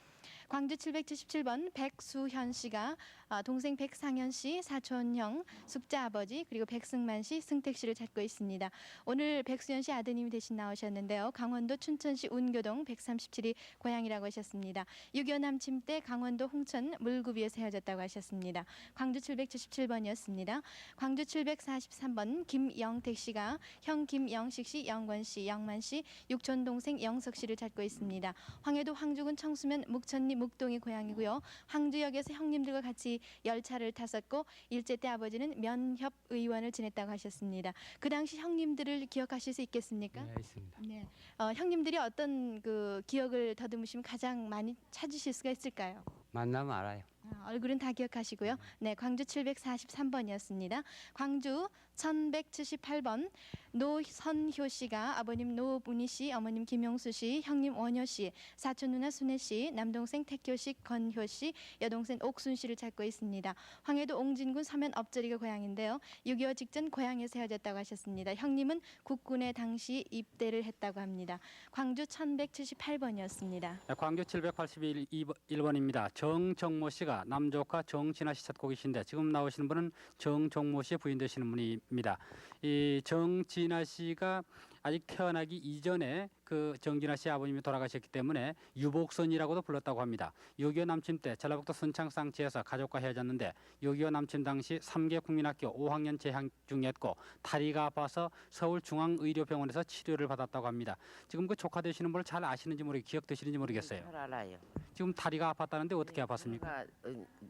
광주 777번 백수현 씨가 동생 백상현 씨, 사촌형, 숙자 아버지 그리고 백승만 씨, 승택 씨를 찾고 있습니다. 오늘 백수현 씨 아드님이 대신 나오셨는데요. 강원도 춘천시 운교동 137이 고향이라고 하셨습니다. 6.25 남침 때 강원도 홍천 물구비에서 헤어졌다고 하셨습니다. 광주 777번이었습니다. 광주 743번 김영택 씨가 형 김영식 씨, 영권 씨, 영만 씨, 육촌 동생 영석 씨를 찾고 있습니다. 황해도 황주군 청수면 묵천리 묵동이 고향이고요. 황주역에서 형님들과 같이 열차를 탔었고 일제 때 아버지는 면협 의원을 지냈다고 하셨습니다. 그 당시 형님들을 기억하실 수 있겠습니까? 네, 있습니다. 네. 형님들이 어떤 그 기억을 더듬으시면 가장 많이 찾으실 수가 있을까요? 만나면 알아요. 얼굴은 다 기억하시고요. 네, 광주 743번이었습니다. 광주 1178번 노선효 씨가 아버님 노문희 씨, 어머님 김용수 씨, 형님 원효 씨, 사촌 누나 순혜 씨, 남동생 태교 씨, 건효 씨, 여동생 옥순 씨를 찾고 있습니다. 황해도 옹진군 서면 엎저리가 고향인데요. 6.25 직전 고향에서 헤어졌다고 하셨습니다. 형님은 국군에 당시 입대를 했다고 합니다. 광주 1178번이었습니다. 광주 781번입니다. 정정모 씨가 남조카 정진아 씨 찾고 계신데 지금 나오시는 분은 정정모 씨의 부인 되시는 분입니다. 이 정진아 씨가 아직 태어나기 이전에 그 정진아 씨 아버님이 돌아가셨기 때문에 유복선이라고도 불렀다고 합니다. 6.25 남침 때 전라북도 순창 쌍치에서 가족과 헤어졌는데 6.25 남침 당시 3개 국민학교 5학년 재학 중이었고 다리가 아파서 서울중앙의료병원에서 치료를 받았다고 합니다. 지금 그 조카 되시는 분을 잘 아시는지 기억되시는지 모르겠어요. 잘 알아요. 지금 다리가 아팠다는데 어떻게 아팠습니까?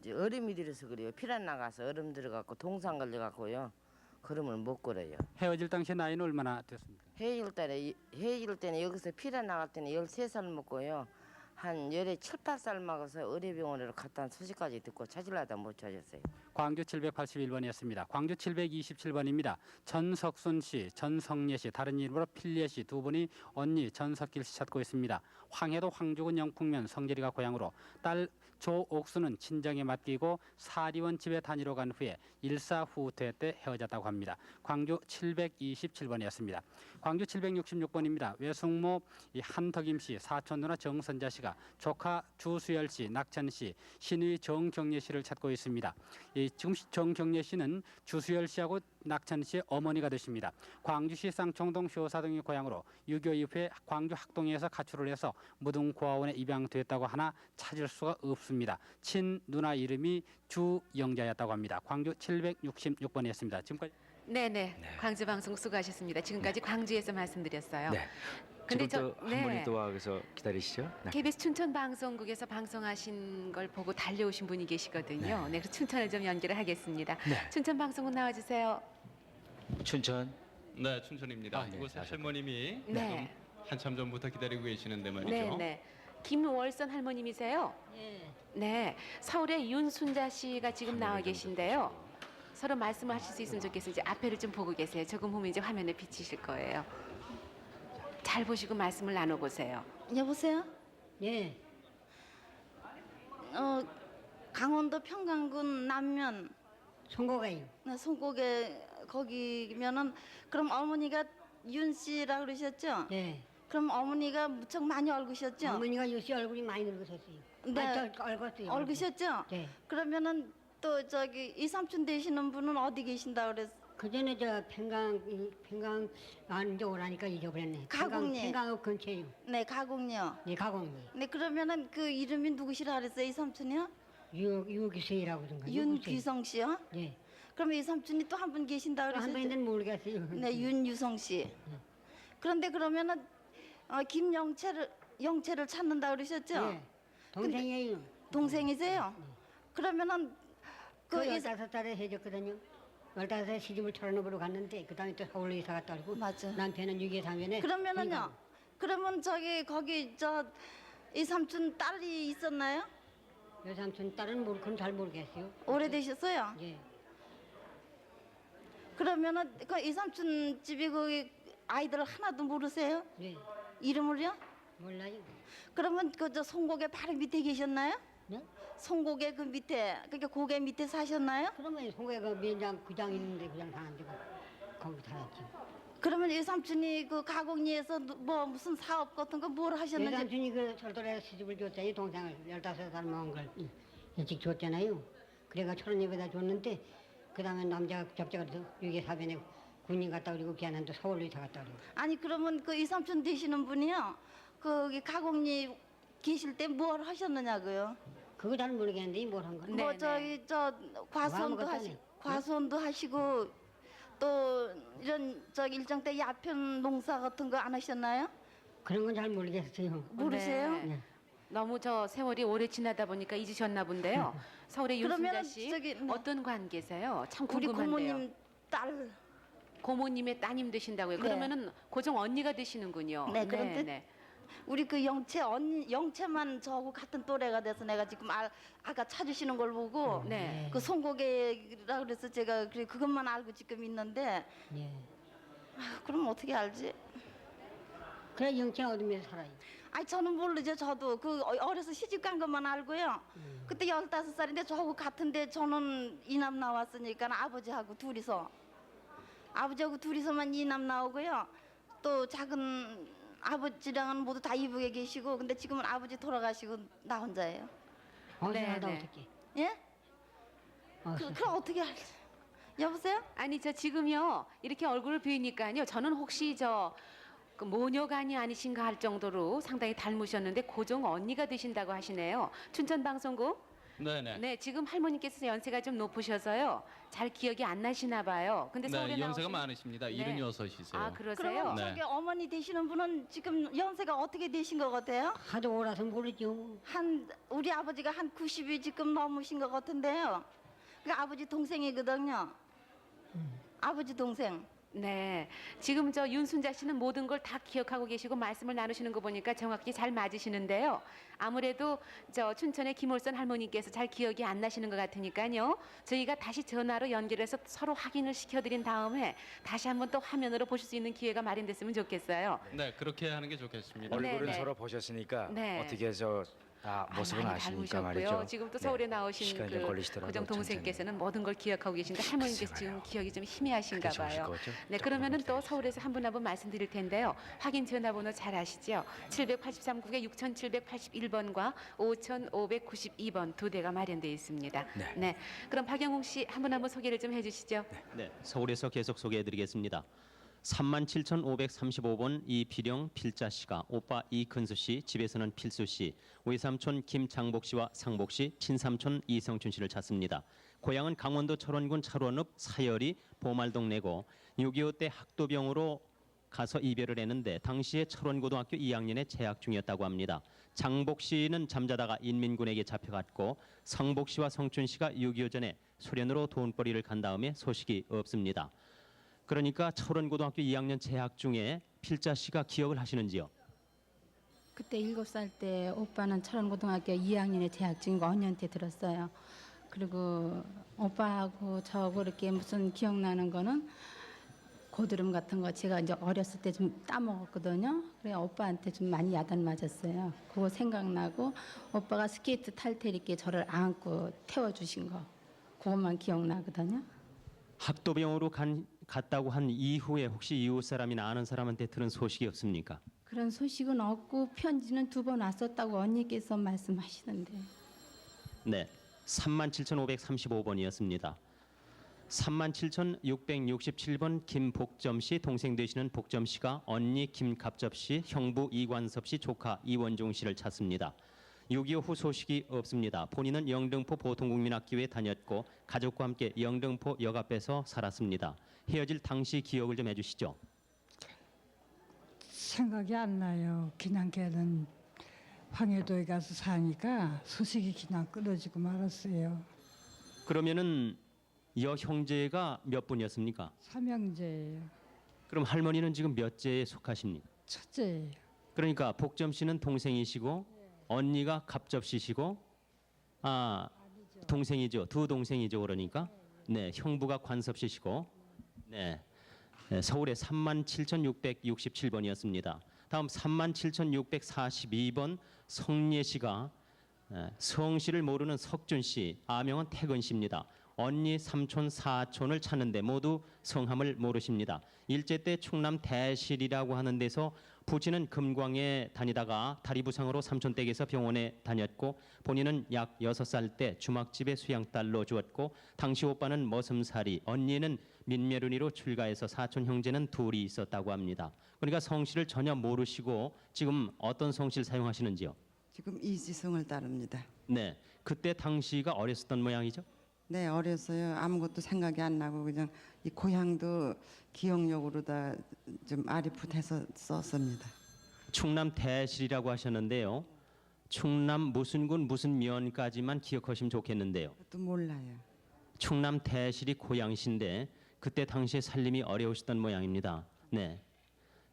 제가 얼음이 들어서 그래요. 피란 나가서 얼음 들어갖고 동상 걸려갖고요. 걸음을 못 걸어요. 헤어질 당시 나이는 얼마나 됐습니까? 헤어질 때는 여기서 피란 나갈 때는 13살 먹고요. 한 열에 7, 8살 먹어서 의료병원으로 갔다는 소식까지 듣고 찾으려다 못 찾았어요. 광주 781번이었습니다. 광주 727번입니다. 전석순 씨, 전성예 씨, 다른 이름으로 필예 씨 두 분이 언니 전석길 씨 찾고 있습니다. 황해도 황주군 영풍면 성재리가 고향으로 딸 조옥수는 친정에 맡기고 사리원 집에 다니러 간 후에 1.4 후퇴 때 헤어졌다고 합니다. 광주 727번이었습니다. 광주 766번입니다. 외숙모 한덕임 씨, 사촌 누나 정선자 씨가 조카 주수열 씨, 낙천 씨, 신의 정경례 씨를 찾고 있습니다. 지금 정경례 씨는 주수열 씨하고 낙천 씨의 어머니가 되십니다. 광주시 쌍총동 효사동이 고향으로 6.25 이후에 광주 학동에서 가출을 해서 무등고아원에 입양됐다고 하나 찾을 수가 없습니다. 친 누나 이름이 주영자였다고 합니다. 광주 766번이었습니다. 지금까지 네네. 광주 방송 수고하셨습니다. 지금까지 광주에서 말씀드렸어요. 네. 근데 지금도 한 분이 또 와서 기다리시죠? 네. KBS 춘천 방송국에서 방송하신 걸 보고 달려오신 분이 계시거든요. 네, 그래서 춘천을 좀 연결을 하겠습니다. 네. 춘천 방송국 나와주세요. 춘천. 네, 춘천입니다. 네, 이곳에 할머님이 네. 지금 한참 전부터 기다리고 계시는데 말이죠. 네, 네. 김월선 할머님이세요? 네. 네. 서울의 윤순자 씨가 지금 나와 계신데요. 서로 말씀을 하실 수 있으면 좋겠어요. 이제 앞에를 좀 보고 계세요. 조금 후면 이제 화면에 비치실 거예요. 잘 보시고 말씀을 나눠보세요. 여보세요? 예. 강원도 평강군 남면 송곡에요. 네, 송곡에 거기면은 그럼 어머니가 윤 씨라 그러셨죠? 예. 그럼 어머니가 무척 많이 얽으셨죠? 어머니가 요새 얼굴이 많이 늙으셨어요. 네. 얽었어요. 얽으셨죠? 네. 그러면은 또 저기 이삼촌 되시는 분은 어디 계신다 그랬어? 그 전에 저 평강 안 이제 오라니까 잊어버렸네. 가곡리. 평강읍 근처에요. 네, 가곡리요. 네, 가곡리. 네, 그러면은 그 이름이 누구시라 그랬어요, 이삼촌이요? 유기세이라고 그런가. 윤귀성 씨요? 네. 그럼 이삼촌이 또 한 분 계신다 한 그러셨죠? 분인지는 모르겠어요. 네, 윤유성 씨. 그런데 그러면은 영채를 찾는다 그러셨죠? 네. 동생이에요. 동생이세요? 그러면은 그 그 15살에 해줬거든요. 15살에 시집을 털어놓으러 갔는데 그 다음에 또 서울로 이사 갔다 오고 남편은 6.25 사면에 그러면은요. 그러면 저기 거기 저 이삼촌 딸이 있었나요? 여삼촌 딸은 그건 잘 모르겠어요. 오래되셨어요? 예. 그러면은 그 이삼촌 집이 그 아이들 하나도 모르세요? 네. 이름을요? 몰라요. 그러면 그 저 송곡에 바로 밑에 계셨나요? 네? 송곡에 그 밑에 그게 고개 밑에 사셨나요? 그러면 송곡에 그 면장 구장 있는데 구장 사는데 거기 살았지. 그러면 이삼촌이 그 가곡리에서 뭐 무슨 사업 같은 거 뭘 하셨는지? 여삼촌이 그 철도에 시집을 줬잖아요. 동생을 15살 먹은 걸 일찍 줬잖아요. 그래가 1,200에다 줬는데 그 다음에 남자가 접촉해서 6.25 사변에 군인 갔다 오고 귀환한데 서울로 이사 갔다 오고. 아니 그러면 그 이삼촌 되시는 분이요. 거기 가곡리 계실 때 뭘 하셨느냐고요? 그거 잘 모르겠는데 뭘 한 거야? 뭐 저기 저 과수원도 과수원도 하시고 또 이런 저기 일정 때 야편 농사 같은 거 안 하셨나요? 그런 건 잘 모르겠어요. 모르세요? 네. 너무 저 세월이 오래 지나다 보니까 잊으셨나 본데요. 서울의 윤순자 그러면은 씨 저기, 네. 어떤 관계세요? 참 우리 궁금한데요. 고모님 딸. 고모님의 따님 되신다고요. 네. 그러면은 고정 언니가 되시는군요. 네, 그런데 우리 그 영채만 저하고 같은 또래가 돼서 내가 지금 아까 찾으시는 걸 보고 네. 그 송곡에라 그래서 제가 그것만 알고 지금 있는데 예. 그럼 어떻게 알지? 그래 영채 어디에 살아요? 아니 저는 모르죠. 저도 그 어려서 시집 간 것만 알고요. 그때 15살인데 저하고 같은데 저는 이남 나왔으니까 아버지하고 둘이서만 이남 나오고요. 또 작은 아버지랑은 모두 다 이북에 계시고 근데 지금은 아버지 돌아가시고 나 혼자예요. 살다 어떻게? 예? 그럼 어떻게 알지? 여보세요? 아니 저 지금요 이렇게 얼굴을 뵈니까요 저는 혹시 그 모녀간이 아니신가 할 정도로 상당히 닮으셨는데 고종 언니가 되신다고 하시네요. 춘천방송국. 네네. 네, 지금 할머니께서 연세가 좀 높으셔서요. 잘 기억이 안 나시나 봐요. 근데 서울에 네, 연세가 나오신- 많으십니다. 네. 76이세요. 아, 그러세요? 그러면 네. 저기 어머니 되시는 분은 지금 연세가 어떻게 되신 것 같아요? 하도 오라서 모르죠. 우리 아버지가 한 90이 지금 넘으신 것 같은데요. 그 아버지 동생이거든요. 아버지 동생. 네, 지금 저 윤순자 씨는 모든 걸 다 기억하고 계시고 말씀을 나누시는 거 보니까 정확히 잘 맞으시는데요. 아무래도 저 춘천의 김올선 할머니께서 잘 기억이 안 나시는 것 같으니까요. 저희가 다시 전화로 연결해서 서로 확인을 시켜드린 다음에 다시 한번 또 화면으로 보실 수 있는 기회가 마련됐으면 좋겠어요. 네, 그렇게 하는 게 좋겠습니다. 얼굴은 네. 서로 보셨으니까 네. 어떻게 모습은 많이 아시니까 닮으셨고요. 말이죠. 지금 또 서울에 나오신 시간이 좀 걸리시더라도 고정 동생께서는 모든 걸 기억하고 계신데 할머니께서 지금 기억이 좀 희미하신가 그게 좋으실 봐요. 거죠? 네, 그러면은 또 서울에서 한 분 한 분 말씀드릴 텐데요. 확인 전화번호 잘 아시죠? 783국에 6781번과 5592번 두 대가 마련되어 있습니다. 네. 그럼 박영웅 씨 한 분 한 분 소개를 좀 해주시죠. 네, 서울에서 계속 소개해드리겠습니다. 37,535번 이필영 필자 씨가 오빠 이근수 씨, 집에서는 필수 씨, 외삼촌 김장복 씨와 상복 씨, 친삼촌 이성춘 씨를 찾습니다. 고향은 강원도 철원군 철원읍 사열이 보말동 내고 6.25 때 학도병으로 가서 이별을 했는데 당시에 철원고등학교 2학년에 재학 중이었다고 합니다. 장복 씨는 잠자다가 인민군에게 잡혀갔고 상복 씨와 성춘 씨가 6.25 전에 소련으로 돈벌이를 간 다음에 소식이 없습니다. 그러니까 철원고등학교 2학년 재학 중에 필자 씨가 기억을 하시는지요? 그때 7살 때 오빠는 철원고등학교 2학년에 재학 중이고 언니한테 들었어요. 그리고 오빠하고 저하고 이렇게 무슨 기억나는 거는 고드름 같은 거 제가 이제 어렸을 때 좀 따먹었거든요. 그래 오빠한테 좀 많이 야단 맞았어요. 그거 생각나고 오빠가 스케이트 탈 때 이렇게 저를 안고 태워주신 거 그것만 기억나거든요. 학도병으로 갔다고 한 이후에 혹시 이웃 사람이나 아는 사람한테 들은 소식이 없습니까? 그런 소식은 없고 편지는 2번 왔었다고 언니께서 말씀하시던데. 네, 37,535번이었습니다. 37,667번 김복점 씨, 동생 되시는 복점 씨가 언니 김갑접 씨, 형부 이관섭 씨, 조카 이원종 씨를 찾습니다. 6.25 후 소식이 없습니다. 본인은 영등포 보통국민학교에 다녔고 가족과 함께 영등포 역 앞에서 살았습니다. 헤어질 당시 기억을 좀 해주시죠. 생각이 안 나요. 그냥 걔는 황해도에 가서 사니까 소식이 그냥 끊어지고 말았어요. 그러면은 여 형제가 몇 분이었습니까? 삼형제예요. 그럼 할머니는 지금 몇째에 속하십니까? 첫째예요. 그러니까 복점 씨는 동생이시고 언니가 갑접 씨시고 동생이죠. 두 동생이죠. 그러니까 네, 형부가 관섭 씨시고 네. 서울의 37,667번이었습니다. 다음 37,642번 성례 씨가 성씨를 모르는 석준 씨, 아명은 태근 씨입니다. 언니 삼촌 사촌을 찾는데 모두 성함을 모르십니다. 일제 때 충남 대실이라고 하는 데서 부친은 금광에 다니다가 다리 부상으로 삼촌 댁에서 병원에 다녔고 본인은 약 6살 때 주막집에 수양딸로 주었고 당시 오빠는 머슴살이, 언니는 민매륜이로 출가해서 사촌 형제는 둘이 있었다고 합니다. 그러니까 성씨를 전혀 모르시고 지금 어떤 성씨를 사용하시는지요? 지금 이지성을 따릅니다. 네, 그때 당시가 어렸었던 모양이죠? 네, 어렸어요. 아무것도 생각이 안 나고 그냥 이 고향도 기억력으로 다 좀 아리풋해서 썼습니다. 충남 대실이라고 하셨는데요. 충남 무슨 군 무슨 면까지만 기억하시면 좋겠는데요. 그것도 몰라요. 충남 대실이 고향이신데 그때 당시에 살림이 어려우셨던 모양입니다. 네,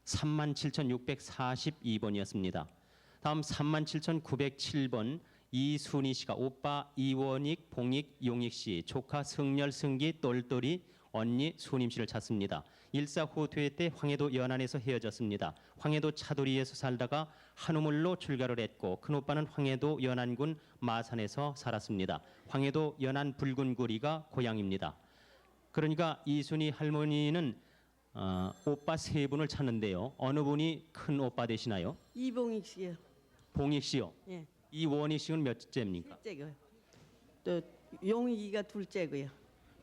37,642번이었습니다. 다음 37,907번 이순희 씨가 오빠 이원익, 봉익, 용익 씨, 조카 승열, 승기, 똘똘이, 언니 순임 씨를 찾습니다. 일사후퇴 때 황해도 연안에서 헤어졌습니다. 황해도 차도리에서 살다가 한우물로 출가를 했고 큰오빠는 황해도 연안군 마산에서 살았습니다. 황해도 연안 붉은구리가 고향입니다. 그러니까 이순희 할머니는 오빠 3분을 찾는데요. 어느 분이 큰 오빠 되시나요? 이봉익 씨요. 봉익 씨요. 예. 이원희 씨는 몇째입니까? 첫째고요. 또 용익이가 둘째고요.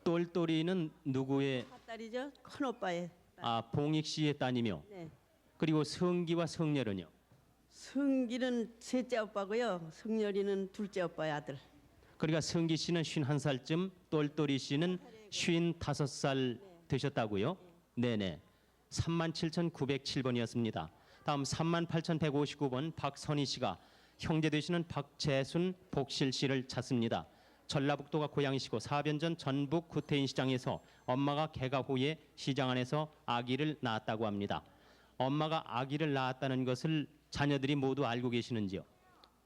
똘똘이는 누구의? 딸이죠. 큰 오빠의. 봉익 씨의 따님이요. 네. 그리고 성기와 성렬은요? 승기는 셋째 오빠고요. 승열이는 둘째 오빠의 아들. 그러니까 성기 씨는 51살쯤, 똘똘이 씨는 55살 되셨다고요? 네네. 37,907번이었습니다. 다음 38,159번 박선희 씨가 형제 되시는 박재순, 복실 씨를 찾습니다. 전라북도가 고향이시고 4년 전 전북 구태인 시장에서 엄마가 개가 후에 시장 안에서 아기를 낳았다고 합니다. 엄마가 아기를 낳았다는 것을 자녀들이 모두 알고 계시는지요?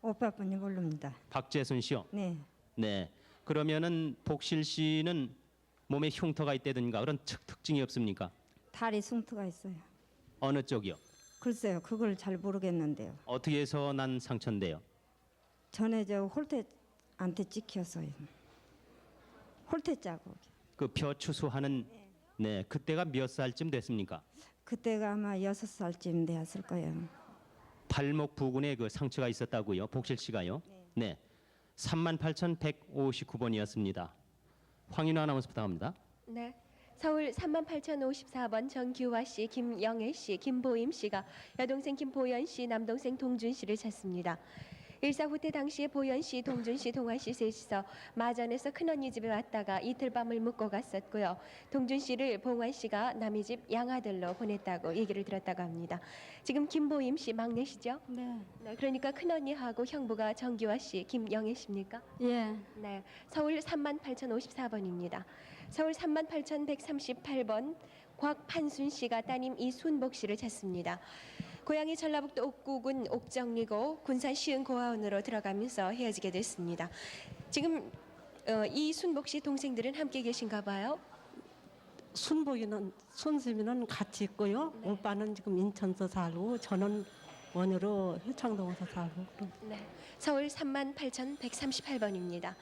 오빠뿐이 모릅니다. 박재순 씨요? 네. 네. 그러면은 복실 씨는 몸에 흉터가 있다든가 그런 특징이 없습니까? 다리 숭터가 있어요. 어느 쪽이요? 글쎄요, 그걸 잘 모르겠는데요. 어떻게 해서 난 상처인데요? 전에 저 홀대한테 찍혔어요. 홀대 자국. 그 벼 추수하는 네, 그때가 몇 살쯤 됐습니까? 그때가 아마 6살쯤 되었을 거예요. 발목 부근에 그 상처가 있었다고요. 복실 씨가요. 네. 38,159번이었습니다. 황인화 아나운서 부탁합니다. 네. 서울 38,054번 정규화 씨, 김영애 씨, 김보임 씨가 여동생 김보연 씨, 남동생 동준 씨를 찾습니다. 일사후퇴 당시에 보연 씨, 동준 씨, 동화 씨 셋이서 마전에서 큰언니 집에 왔다가 이틀 밤을 묵고 갔었고요. 동준 씨를 봉환 씨가 남의 집 양아들로 보냈다고 얘기를 들었다고 합니다. 지금 김보임 씨 막내시죠? 네. 네, 그러니까 큰언니하고 형부가 정규화 씨, 김영애 씨입니까? 예. 네. 서울 38,054번입니다. 서울 38,138번 곽판순 씨가 따님 이순복 씨를 찾습니다. 고향이 전라북도 옥구군 옥정리고 군산 시흥 고아원으로 들어가면서 헤어지게 됐습니다. 지금 이순복 씨 동생들은 함께 계신가 봐요. 순복이는 손수미는 같이 있고요. 오빠는 지금 인천서 살고 저는 원으로 효창동에서 살고. 네. 서울 38,138번입니다.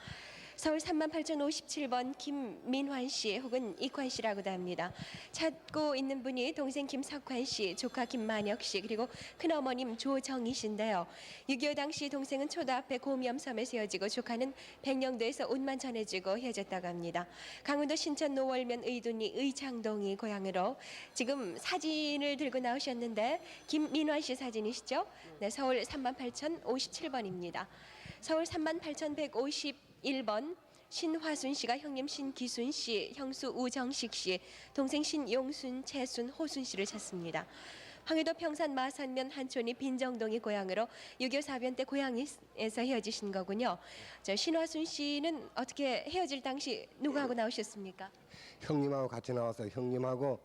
서울 38,057번 김민환 씨 혹은 이관 씨라고도 합니다. 찾고 있는 분이 동생 김석환 씨, 조카 김만혁 씨 그리고 큰어머님 조정희 씨인데요. 6.25 당시 동생은 초등학교 고미엄섬에서 헤어지고 조카는 백령도에서 옷만 전해주고 헤어졌다고 합니다. 강원도 신천 노월면 의둔이 의창동이 고향으로 지금 사진을 들고 나오셨는데 김민환 씨 사진이시죠? 네, 서울 38,057번입니다. 서울 38,151번 신화순 씨가 형님 신기순 씨, 형수 우정식 씨, 동생 신용순, 채순, 호순 씨를 찾습니다. 황해도 평산 마산면 한촌이 빈정동이 고향으로 6.25 사변 때 고향에서 헤어지신 거군요. 저 신화순 씨는 어떻게 헤어질 당시 누구하고 나오셨습니까? 형님하고 같이 나왔어요. 형님하고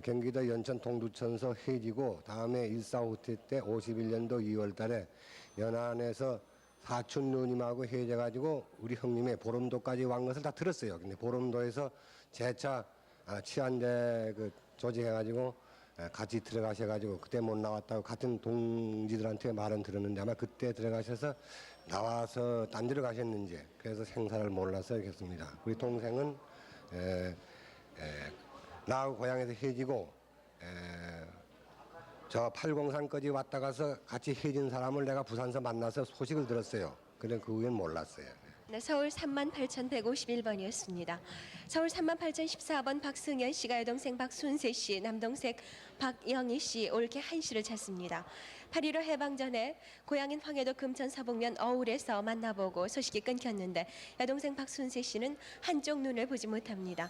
경기도 연천 동두천서 헤어지고 다음에 1.45 때 51년도 2월 달에 연안에서 사촌 누님하고 헤어져가지고 우리 형님의 보름도까지 온 것을 다 들었어요. 근데 보름도에서 재차 치안대 조직해가지고 같이 들어가셔가지고 그때 못 나왔다고 같은 동지들한테 말은 들었는데 아마 그때 들어가셔서 나와서 딴 데로 가셨는지 그래서 생사를 몰라서 그렇습니다. 우리 동생은 나하고 고향에서 헤어지고 저 803까지 왔다 가서 같이 헤어진 사람을 내가 부산서 만나서 소식을 들었어요. 그런데 그 후엔 몰랐어요. 네, 서울 38,151번이었습니다. 서울 38,014번 박승현 씨가 여동생 박순세 씨, 남동생 박영희 씨, 올케 한 씨를 찾습니다. 8.15 해방 전에 고향인 황해도 금천 서북면 어울에서 만나보고 소식이 끊겼는데 여동생 박순세 씨는 한쪽 눈을 보지 못합니다.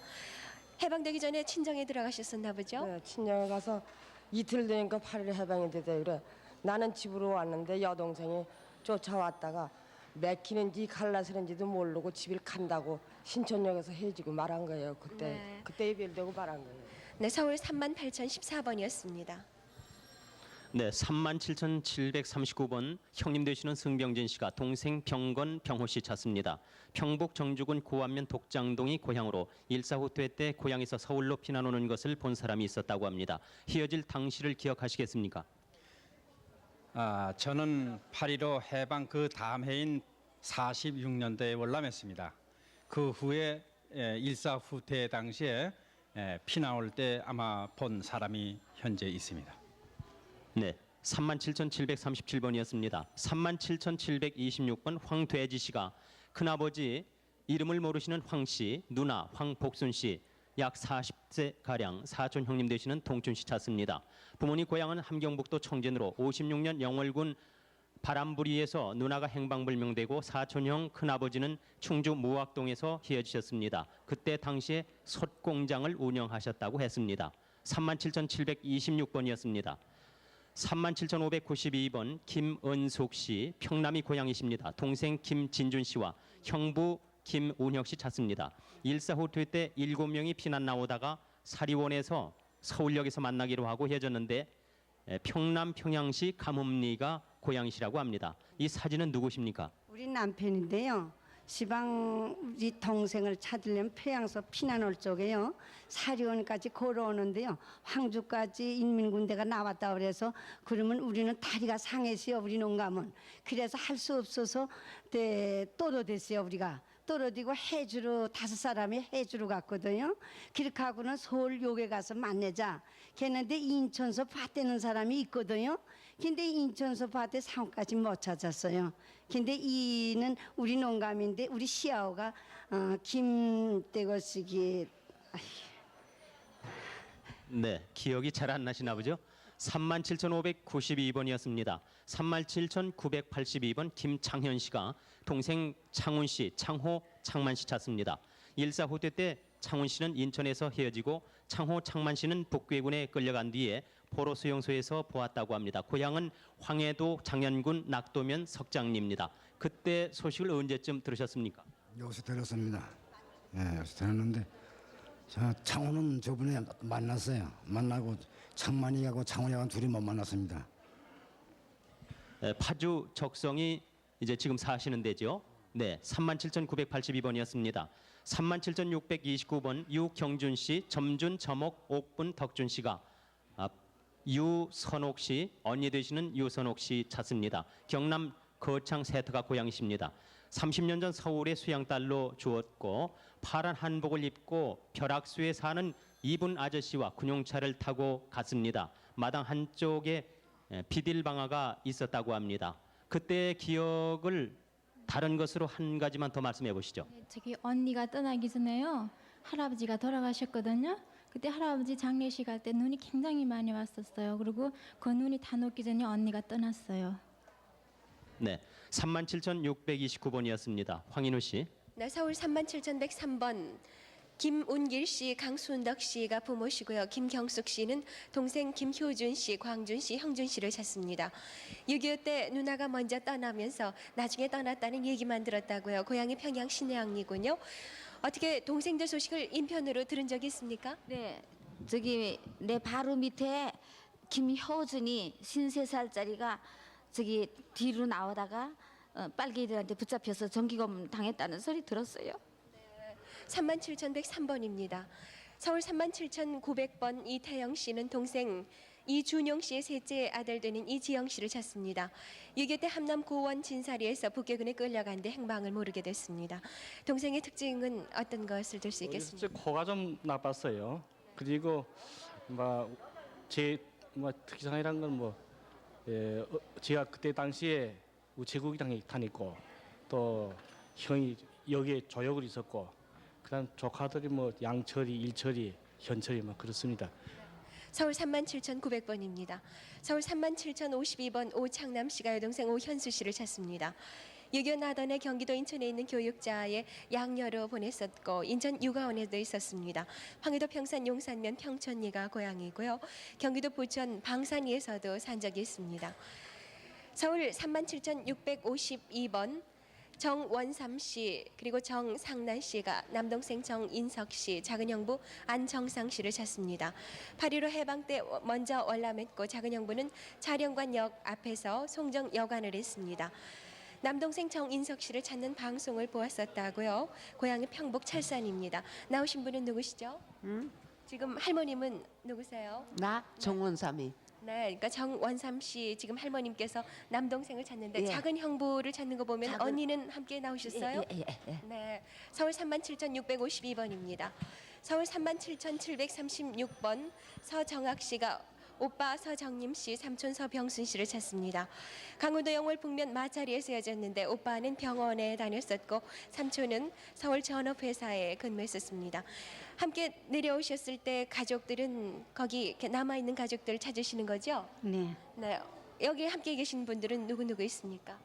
해방되기 전에 친정에 들어가셨었나 보죠? 네, 친정에 가서 이틀 되니까 8.15 해방이 되대 그래. 나는 집으로 왔는데 여동생이 쫓아왔다가 맥히는지 갈라서는지도 모르고 집을 간다고 신촌역에서 헤어지고 말한 거예요. 그때 이별되고 말한 거예요. 네, 서울 38,014번이었습니다. 네, 37,739번 형님 되시는 승병진 씨가 동생 병건 병호 씨 찾습니다. 평북 정주군 고안면 독장동이 고향으로 1.45 때 고향에서 서울로 피난 오는 것을 본 사람이 있었다고 합니다. 헤어질 당시를 기억하시겠습니까? 저는 8.15 해방 그 다음 해인 46년도에 월남했습니다. 그 후에 1.4 후퇴 당시에 피난 올 때 아마 본 사람이 현재 있습니다. 네, 37,737번이었습니다. 37,726번 황돼지 씨가 큰아버지 이름을 모르시는 황 씨, 누나 황복순 씨, 약 40세 가량 사촌 형님 되시는 동춘 씨 찾습니다. 부모님 고향은 함경북도 청진으로 56년 영월군 바람부리에서 누나가 행방불명되고 사촌형 큰아버지는 충주 무학동에서 헤어지셨습니다. 그때 당시에 솥공장을 운영하셨다고 했습니다. 37,726번이었습니다. 37,592번 김은숙 씨, 평남이 고향이십니다. 동생 김진준 씨와 형부 김운혁 씨 찾습니다. 1.4 후퇴 때 7명이 피난 나오다가 사리원에서 서울역에서 만나기로 하고 헤어졌는데 평남 평양시 가뭄리가 고향이시라고 합니다. 이 사진은 누구십니까? 우리 남편인데요. 시방 우리 동생을 찾으려면 평양서 피난 올 쪽에요. 사리원까지 걸어오는데요. 황주까지 인민군대가 나왔다 그래서 그러면 우리는 다리가 상했어요. 우리 농감은. 그래서 할 수 없어서 떨어졌어요. 우리가. 떨어지고 해주로 5사람이 해주로 갔거든요. 그렇게 하고는 서울역에 가서 만나자. 걔는데 인천서 밭대는 사람이 있거든요. 근데 인천서 밭에 상까지 못 찾았어요. 근데 이는 우리 농감인데 우리 시아오가 김대거쓰기 네, 기억이 잘 안 나시나 보죠? 37,592번이었습니다. 37,982번 김창현 씨가 동생 창훈 씨, 창호, 창만 씨 찾습니다. 1.4 후퇴 때 창훈 씨는 인천에서 헤어지고 창호, 창만 씨는 북괴군에 끌려간 뒤에 포로 수용소에서 보았다고 합니다. 고향은 황해도 장현군 낙도면 석장리입니다. 그때 소식을 언제쯤 들으셨습니까? 여기서 들었습니다. 여기서 들었는데 창호는 저번에 만났어요. 만나고 창만이하고 창훈이하고 둘이 못 만났습니다. 파주 적성이 이제 지금 사시는 데죠. 네, 37,982번이었습니다. 37,629번 유경준 씨, 점준, 점옥, 옥분, 덕준 씨가 유선옥 씨, 언니 되시는 유선옥 씨 찾습니다. 경남 거창 세터가 고향이십니다. 30년 전 서울의 수양딸로 주었고 파란 한복을 입고 벼락수에 사는 이분 아저씨와 군용차를 타고 갔습니다. 마당 한쪽에 비딜방아가 있었다고 합니다. 그때의 기억을 다른 것으로 한 가지만 더 말씀해 보시죠. 저기 언니가 떠나기 전에요. 할아버지가 돌아가셨거든요. 그때 할아버지 장례식 할 때 눈이 굉장히 많이 왔었어요. 그리고 그 눈이 다 녹기 전에 언니가 떠났어요. 네, 37,629번이었습니다. 황인우 씨. 네, 서울 37,103번 김운길 씨, 강순덕 씨가 부모시고요. 김경숙 씨는 동생 김효준 씨, 광준 씨, 형준 씨를 찾습니다. 6.25 때 누나가 먼저 떠나면서 나중에 떠났다는 얘기만 들었다고요. 고향이 평양 신해항이군요. 어떻게 동생들 소식을 인편으로 들은 적이 있습니까? 네, 저기 내 바로 밑에 김효준이 53살짜리가 저기 뒤로 나오다가 빨갱이들한테 붙잡혀서 정기검 당했다는 소리 들었어요. 37,103번입니다. 서울 37,900번 이태영 씨는 동생 이준용 씨의 셋째 아들 되는 이지영 씨를 찾습니다. 6.25 때 함남 고원 진사리에서 북괴군에 끌려간 뒤 행방을 모르게 됐습니다. 동생의 특징은 어떤 것을 들 수 있겠습니까? 코가 좀 나빴어요. 그리고 제 특이사항이란 건 제가 그때 당시에 우체국에 다녔고 또 형이 여기에 조역을 있었고 그다음 조카들이 양철이, 일철이, 현철이 그렇습니다. 서울 37,900번입니다. 서울 37,052번 오창남 씨가 여동생 오현수 씨를 찾습니다. 6.25 나던에 경기도 인천에 있는 교육자의 양녀로 보냈었고 인천 육아원에도 있었습니다. 황해도 평산 용산면 평촌리가 고향이고요. 경기도 부천 방산리에서도 산 적이 있습니다. 서울 37,652번 정원삼 씨 그리고 정상란 씨가 남동생 정인석 씨, 작은 형부 안정상 씨를 찾습니다. 8.15 해방 때 먼저 월남했고 작은 형부는 자령관역 앞에서 송정 여관을 했습니다. 남동생 정인석 씨를 찾는 방송을 보았었다고요. 고향은 평북 찰산입니다. 나오신 분은 누구시죠? 지금 할머님은 누구세요? 나 정원삼이. 네, 그러니까 정원삼 씨 지금 할머님께서 남동생을 찾는데 예. 작은 형부를 찾는 거 보면 언니는 함께 나오셨어요? 예. 네, 서울 37,652번입니다. 서울 37,736번 서정학 씨가 오빠 서정림 씨, 삼촌 서병순 씨를 찾습니다. 강원도 영월 북면 마자리에서 헤어졌는데 오빠는 병원에 다녔었고 삼촌은 서울 전업회사에 근무했었습니다. 함께 내려오셨을 때 가족들은 거기 이렇게 남아있는 가족들을 찾으시는 거죠? 네. 네. 여기 함께 계신 분들은 누구 있습니까?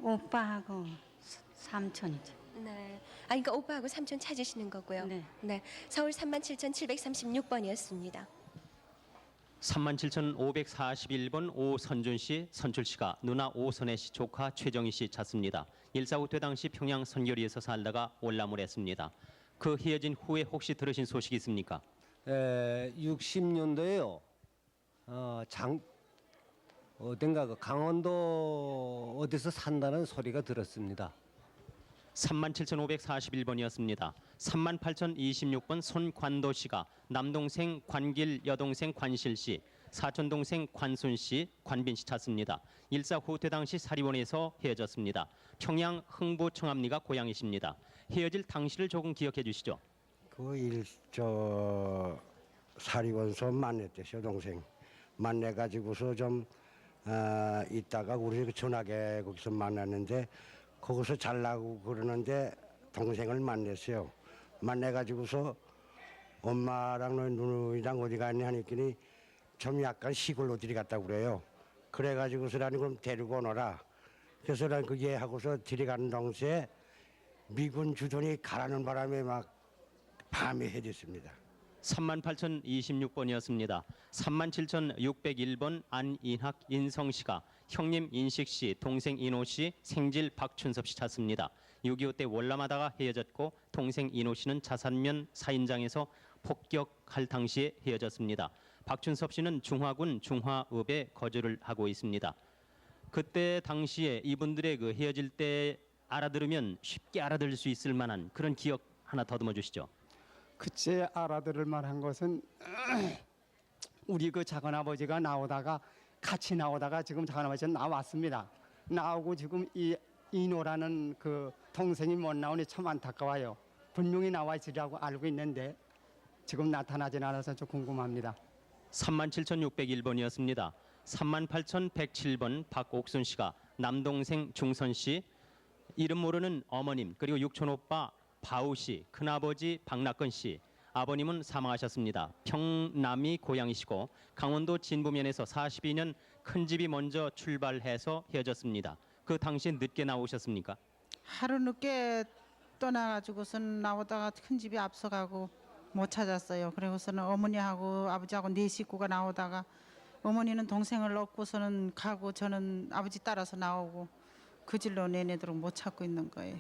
오빠하고 삼촌이죠. 네. 그러니까 오빠하고 삼촌 찾으시는 거고요. 네. 서울 37,736번이었습니다. 37,541번 오선준 씨, 선출 씨가 누나 오선혜 씨, 조카 최정희 씨 찾습니다. 1.45 때 당시 평양 선교리에서 살다가 월남을 했습니다. 그 헤어진 후에 혹시 들으신 소식이 있습니까? 60년도에요. 어딘가 강원도 어디서 산다는 소리가 들었습니다. 37,541번이었습니다. 38,026번 손관도 씨가 남동생 관길, 여동생 관실 씨, 사촌동생 관순 씨, 관빈 씨 찾습니다. 1.4 후퇴 당시 사리원에서 헤어졌습니다. 평양 흥부 청암리가 고향이십니다. 헤어질 당시를 조금 기억해 주시죠. 사리원서 만났대요, 동생. 만나가지고서 좀 있다가 우리 전화게 거기서 만났는데 거기서 잘나고 그러는데 동생을 만났어요. 만나가지고서 엄마랑 누누이랑 어디 갔니 하니까 좀 약간 시골 어디 갔다고 그래요. 그래가지고서 나는 그럼 데리고 오너라. 그래서 난 그게 하고서 들어가는 동시에 미군 주둔이 가라는 바람에 막 밤에 해졌습니다. 38,026번이었습니다. 37,601번 안인학 인성씨가 형님 인식씨, 동생 인호씨, 생질 박춘섭씨 찾습니다. 6.25 때 월남하다가 헤어졌고 동생 인호씨는 자산면 사인장에서 폭격할 당시에 헤어졌습니다. 박춘섭씨는 중화군 중화읍에 거주를 하고 있습니다. 그때 당시에 이분들의 그 헤어질 때 알아들으면 쉽게 알아들을 수 있을 만한 그런 기억 하나 더듬어 주시죠. 그때 알아들을 만한 것은 우리 그 작은아버지가 나오다가 같이 나오다가 지금 작은아버지가 나왔습니다. 나오고 지금 이노라는 그 동생이 못 나오니 참 안타까워요. 분명히 나와 있으리라고 알고 있는데 지금 나타나진 않아서 좀 궁금합니다. 37,601번이었습니다. 38,107번 박옥순 씨가 남동생 중선 씨, 이름 모르는 어머님, 그리고 육촌오빠 바우 씨, 큰아버지 박낙근 씨, 아버님은 사망하셨습니다. 평남이 고향이시고 강원도 진부면에서 42년 큰집이 먼저 출발해서 헤어졌습니다. 그 당시 늦게 나오셨습니까? 하루 늦게 떠나가지고선 나오다가 큰집이 앞서가고 못 찾았어요. 그래서는 어머니하고 아버지하고 네 식구가 나오다가 어머니는 동생을 얻고서는 가고 저는 아버지 따라서 나오고 그 질로 내내도록 못 찾고 있는 거예요.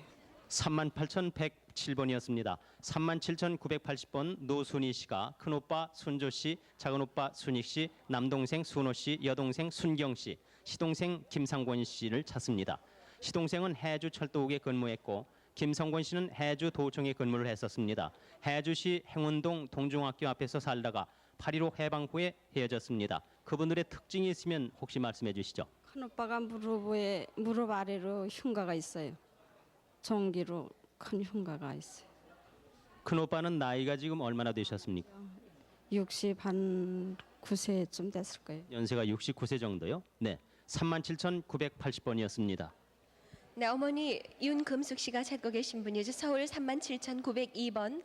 38,107번이었습니다. 37,980번 노순희 씨가 큰오빠 순조 씨, 작은오빠 순익 씨, 남동생 순호 씨, 여동생 순경 씨, 시동생 김상권 씨를 찾습니다. 시동생은 해주 철도국에 근무했고 김성권 씨는 해주 도청에 근무를 했었습니다. 해주시 행운동 동중학교 앞에서 살다가 8.15 해방 후에 헤어졌습니다. 그분들의 특징이 있으면 혹시 말씀해 주시죠. 큰오빠가 무릎 아래로 흉가가 있어요. 종기로 큰 흉가가 있어요. 큰오빠는 나이가 지금 얼마나 되셨습니까? 69세쯤 됐을 거예요. 연세가 69세 정도요? 네. 37,980번이었습니다. 네, 어머니 윤금숙 씨가 찾고 계신 분이죠. 서울 37,902번.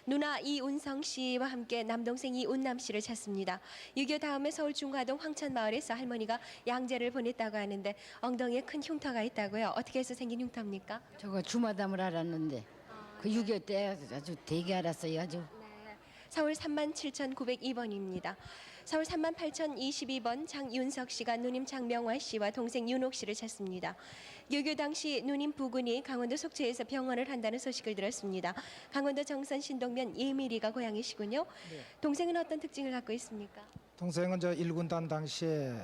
누나 이운성 씨와 함께 남동생 이운남 씨를 찾습니다. 6.25 다음에 서울 중화동 황천마을에서 할머니가 양재를 보냈다고 하는데 엉덩이에 큰 흉터가 있다고요. 어떻게 해서 생긴 흉터입니까? 저거 주마담을 알았는데 그 6.25 때 아주 되게 알았어요. 아주. 네, 서울 37,902번입니다. 서울 38,022번 장윤석 씨가 누님 장명화 씨와 동생 윤옥 씨를 찾습니다. 유교 당시 누님 부군이 강원도 속초에서 병원을 한다는 소식을 들었습니다. 강원도 정선 신동면 예미리가 고향이시군요. 네. 동생은 어떤 특징을 갖고 있습니까? 동생은 저 1군단 당시에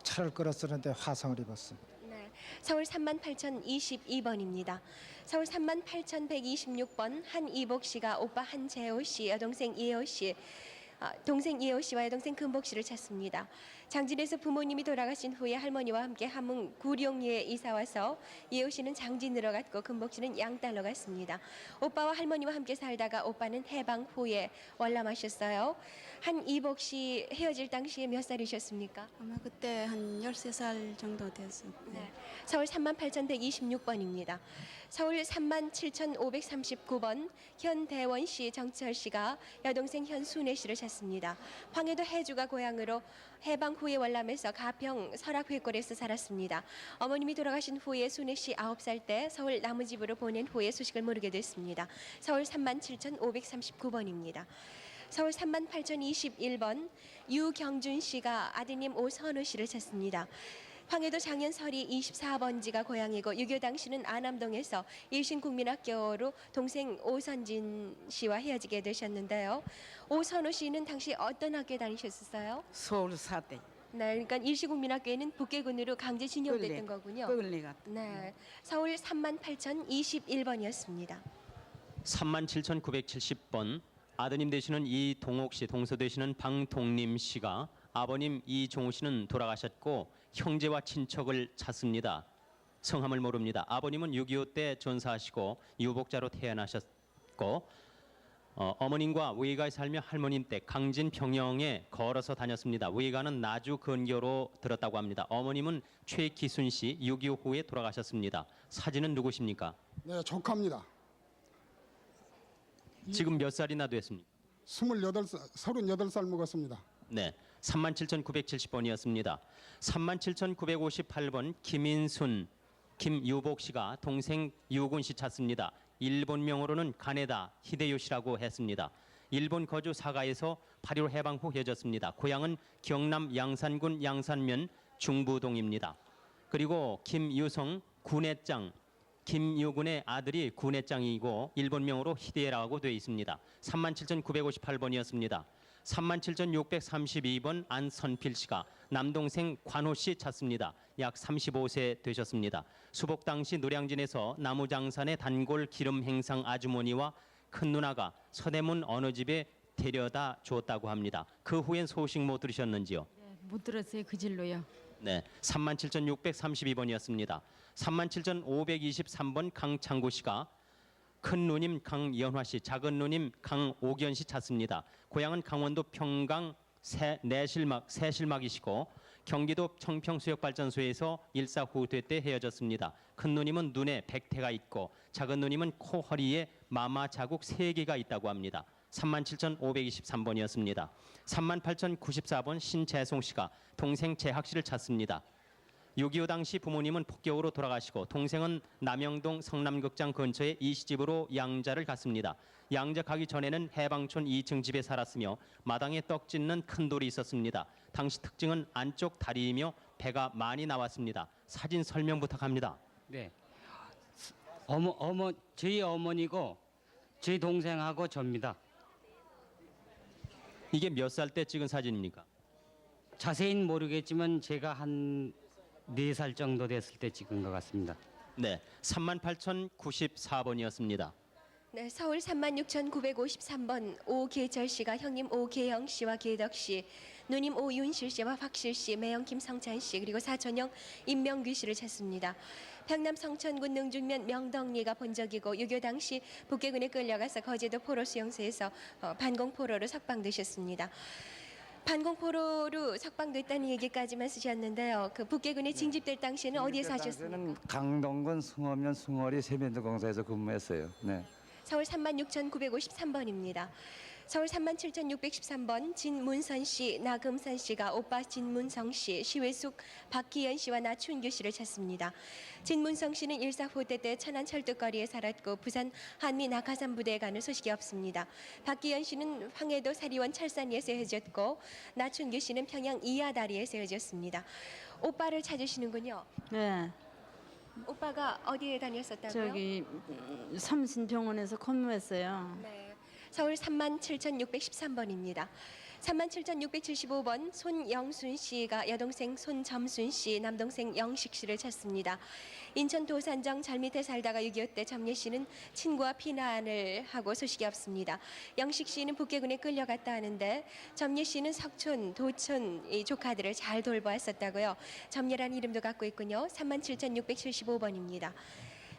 차를 끌었었는데 화상을 입었습니다. 네, 서울 38,022번입니다. 서울 38,126번 한이복 씨가 오빠 한재호 씨, 여동생 이혜호 씨, 동생 이혜호 씨와 여동생 금복 씨를 찾습니다. 장진에서 부모님이 돌아가신 후에 할머니와 함께 함흥 구룡리에 이사 와서 이혜호 씨는 장진으로 갔고 금복 씨는 양딸로 갔습니다. 오빠와 할머니와 함께 살다가 오빠는 해방 후에 월남하셨어요. 한이복 씨 헤어질 당시에 몇 살이셨습니까? 아마 그때 한 13살 정도 됐어요. 네. 서울 38,126번입니다. 서울 37,539번 현대원 씨, 정철 씨가 여동생 현순애 씨를 찾습니다. 황해도 해주가 고향으로 해방 후에 월남에서 가평 설악회골에서 살았습니다. 어머님이 돌아가신 후에 순애 씨 9살 때 서울 나무집으로 보낸 후에 소식을 모르게 됐습니다. 서울 37,539번입니다. 서울 38,021번 유경준 씨가 아드님 오선우 씨를 찾습니다. 황해도 장현설이 24번지가 고향이고 6.25 당시는 안암동에서 일신국민학교로 동생 오선진 씨와 헤어지게 되셨는데요. 오선우 씨는 당시 어떤 학교에 다니셨었어요? 서울 사대. 네, 그러니까 일시국민학교에는 북계군으로 강제 진용됐던 거군요. 끌레가. 네, 서울 38,021번이었습니다. 37,970번 아드님 되시는 이동옥 씨, 동서 되시는 방동림 씨가 아버님 이종우 씨는 돌아가셨고 형제와 친척을 찾습니다. 성함을 모릅니다. 아버님은 6.25 때 전사하시고 유복자로 태어나셨고 어머님과 외가에 살며 할머님 때 강진 평영에 걸어서 다녔습니다. 외가는 나주 근교로 들었다고 합니다. 어머님은 최기순 씨 6.25 후에 돌아가셨습니다. 사진은 누구십니까? 네, 조카입니다. 지금 몇 살이나 됐습니까? 38살 먹었습니다. 네, 37,970번이었습니다. 37,958번 김인순, 김유복 씨가 동생 유군 씨 찾습니다. 일본명으로는 가네다 히데요시라고 했습니다. 일본 거주 사가에서 8.15 해방 후 헤어졌습니다. 고향은 경남 양산군 양산면 중부동입니다. 그리고 김유성 군의장, 김유군의 아들이 군의장이고 일본명으로 히데라고 되어 있습니다. 37,958번이었습니다. 37,632번 안선필 씨가 남동생 관호 씨 찾습니다. 약 35세 되셨습니다. 수복 당시 노량진에서 나무장산의 단골 기름 행상 아주머니와 큰 누나가 서대문 어느 집에 데려다 주었다고 합니다. 그 후엔 소식 못 들으셨는지요? 못 들었어요. 그 질로요. 네, 37,632번이었습니다. 37,523번 강창구 씨가 큰 누님 강연화 씨, 작은 누님 강옥연 씨 찾습니다. 고향은 강원도 평강 새실막이시고 경기도 청평수력발전소에서 일사후퇴 때 헤어졌습니다. 큰 누님은 눈에 백태가 있고 작은 누님은 코 허리에 마마 자국 3개가 있다고 합니다. 37,523번이었습니다. 38,094번 신재송 씨가 동생 재학 씨를 찾습니다. 6.25 당시 부모님은 폭격으로 돌아가시고 동생은 남영동 성남극장 근처의 이시집으로 양자를 갔습니다. 양자 가기 전에는 해방촌 2층 집에 살았으며 마당에 떡 짓는 큰 돌이 있었습니다. 당시 특징은 안쪽 다리이며 배가 많이 나왔습니다. 사진 설명 부탁합니다. 네, 저희 어머니고 저희 동생하고 접니다. 이게 몇 살 때 찍은 사진입니까? 자세히는 모르겠지만 제가 한 4살 정도 됐을 때 찍은 것 같습니다. 네, 38,094번이었습니다. 네, 서울 36,953번 오계철 씨가 형님 오계영 씨와 계덕 씨, 누님 오윤실 씨와 박실 씨, 매형 김성찬 씨, 그리고 사촌형 임명규 씨를 찾습니다. 평남 성천군 능중면 명덕리가 본적이고 6.25 당시 북계군에 끌려가서 거제도 포로 수용소에서 반공포로로 석방되셨습니다. 반공포로로 석방됐다는 얘기까지만 쓰셨는데요. 그 북계군에 징집될 당시에는 어디에 사셨습니까? 강동군 숭엄면 숭어리 세면도공사에서 근무했어요. 네. 서울 36,953번입니다. 서울 37,613번 진문선 씨, 나금선 씨가 오빠 진문성 씨, 시외숙 박기현 씨와 나춘규 씨를 찾습니다. 진문성 씨는 일사후퇴 때 천안 철도거리에 살았고 부산 한미 낙하산 부대에 가는 소식이 없습니다. 박기현 씨는 황해도 사리원 철산리에서 헤어졌고 나춘규 씨는 평양 이하다리에서 헤어졌습니다. 오빠를 찾으시는군요. 네. 오빠가 어디에 다녔었다고요? 저기 삼신병원에서 근무했어요. 네. 서울 37,613번입니다. 37,675번 손영순 씨가 여동생 손점순 씨, 남동생 영식 씨를 찾습니다. 인천 도산정 절 밑에 살다가 6.25 때 점례 씨는 친구와 피난을 하고 소식이 없습니다. 영식 씨는 북계군에 끌려갔다 하는데 점례 씨는 석촌, 도촌 이 조카들을 잘 돌보았었다고요. 점례라는 이름도 갖고 있군요. 37,675번입니다.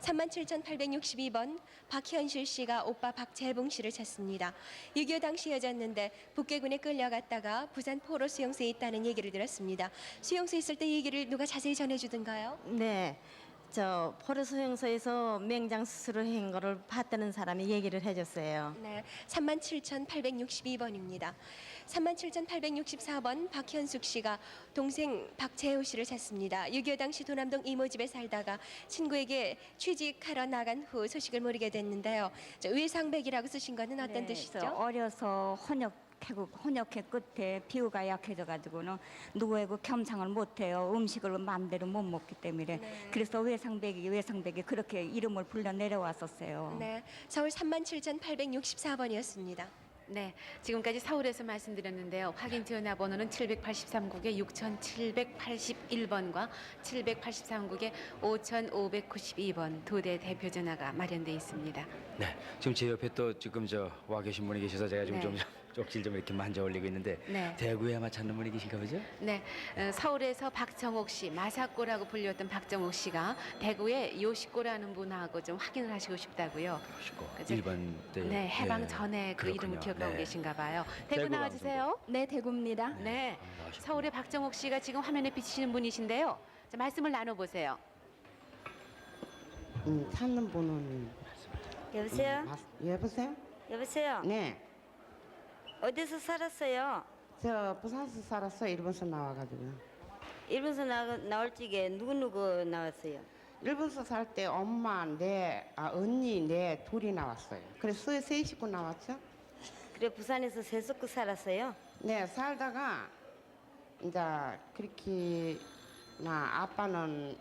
37,862번 박현실 씨가 오빠 박재봉 씨를 찾습니다. 6.25 당시 여자였는데 북계군에 끌려갔다가 부산 포로 수용소에 있다는 얘기를 들었습니다. 수용소에 있을 때 얘기를 누가 자세히 전해주던가요? 네. 저 포로 수용소에서 맹장 수술을 한 거를 봤다는 사람이 얘기를 해줬어요. 네, 37,862번입니다. 37,864번 박현숙 씨가 동생 박재호 씨를 찾습니다. 6.25 당시 도남동 이모집에 살다가 친구에게 취직하러 나간 후 소식을 모르게 됐는데요. 외상백이라고 쓰신 거는 어떤 뜻이죠? 어려서 혼역회 끝에 피부가 약해져가지고는 누구에게 겸상을 못해요. 음식을 마음대로 못 먹기 때문에. 그래서 외상백이 그렇게 이름을 불러 내려왔었어요. 네, 서울 37,864번이었습니다. 네, 지금까지 서울에서 말씀드렸는데요. 확인 전화번호는 783국에 6,781번과 783국에 5,592번 두 대 대표 전화가 마련돼 있습니다. 네, 지금 제 옆에 또 지금 와 계신 분이 계셔서 제가 지금 네. 좀 쪽질 좀 이렇게 만져 올리고 있는데 네. 대구에 아마 찾는 분이 계신가 보죠? 네, 서울에서 박정옥 씨, 마사꼬라고 불렸던 박정옥 씨가 대구에 요시꼬라는 분하고 좀 확인을 하시고 싶다고요. 그죠? 1번 때. 네, 해방 예. 전에 그 그렇군요. 이름을 기억하고 네. 계신가 봐요. 대구 대구 나와주세요. 네, 대구입니다. 네, 서울의 박정옥 씨가 지금 화면에 비치시는 분이신데요. 자, 말씀을 나눠보세요. 찾는 분은 여보세요? 여보세요? 여보세요? 네. 어디서 살았어요? 저 부산서 살았어. 일본서 나와가지고. 일본서 나올 적에 누구 나왔어요? 일본서 살 때 엄마, 언니, 둘이 나왔어요. 그래서 세 식구 나왔죠? 그래 부산에서 세 식구 살았어요? 네, 살다가 이제 그렇게 아빠는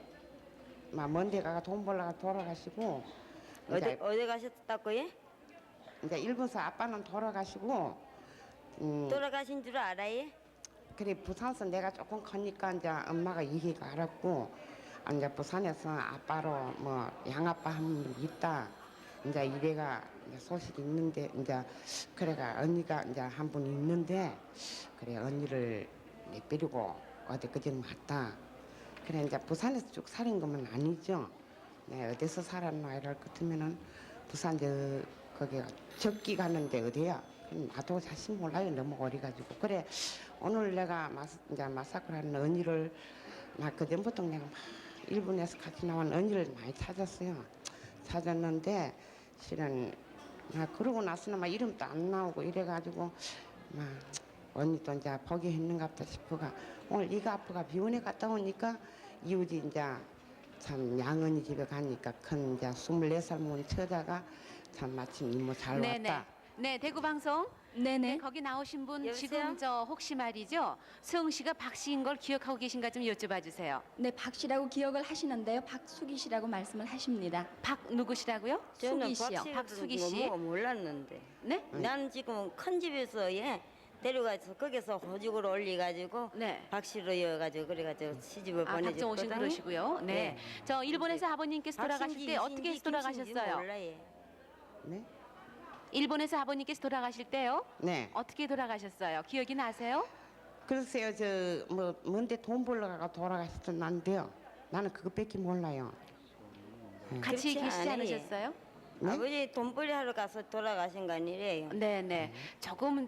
먼데 가가 돈 벌러가 돌아가시고 어디 가셨다고요? 이제 일본서 아빠는 돌아가시고 돌아가신 줄 알아요? 그래 부산에서 내가 조금 커니까 이제 엄마가 얘기가 알았고 이제 부산에서 아빠로 뭐 양아빠 한 분 있다. 이제 이래가 이제 소식이 있는데 이제 그래가 언니가 이제 한 분 있는데 그래 언니를 내버리고 어디 그전 갔다. 그래 이제 부산에서 쭉 살인 거면 아니죠. 네 어디서 살았나 이럴 것 같으면은 부산 저 거기가 적기 가는데 어디야? 나도 사실 몰라요. 너무 어려가지고 그래 오늘 내가 이제 마사크를 하는 언니를 막 그전부터 내가 막 일본에서 같이 나온 언니를 많이 찾았어요. 찾았는데 실은 막 그러고 나서는 막 이름도 안 나오고 이래가지고 막 언니도 이제 포기했는갑다 싶어가 오늘 이가 아프가 병원에 갔다 오니까 이웃이 이제 참 양언니 집에 가니까 큰 이제 24살 먹은 처자가 참 마침 이모 잘 왔다. 네, 대구 방송. 네네. 거기 나오신 분 여보세요? 지금 저 혹시 말이죠. 수흥 씨가 박 씨인 걸 기억하고 계신가 좀 여쭤봐 주세요. 네, 박 씨라고 기억을 하시는데요. 박수기 씨라고 말씀을 하십니다. 박 누구시라고요? 저는 수기 씨요. 박수기 씨. 뭐 몰랐는데. 네? 나는 지금 큰 집에서 데려가서 거기서 호죽을 올려가지고 네. 박씨로 이어가지고 그래가지고 시집을 박정호 씨 보내줬거든요. 그러시고요. 네. 저 일본에서 아버님께서 돌아가실 때 어떻게 해서 돌아가셨어요? 몰라요. 네? 일본에서 아버님께서 돌아가실 때요? 네. 어떻게 돌아가셨어요? 기억이 나세요? 글쎄요 저 뭐 뭔데 돈 벌러 가고 돌아가셨던 난데요. 나는 그것밖에 몰라요. 같이 그렇지 계시지 않아요. 않으셨어요? 네? 아버지 돈벌이 하러 가서 돌아가신 거 아니래요. 네네. 조금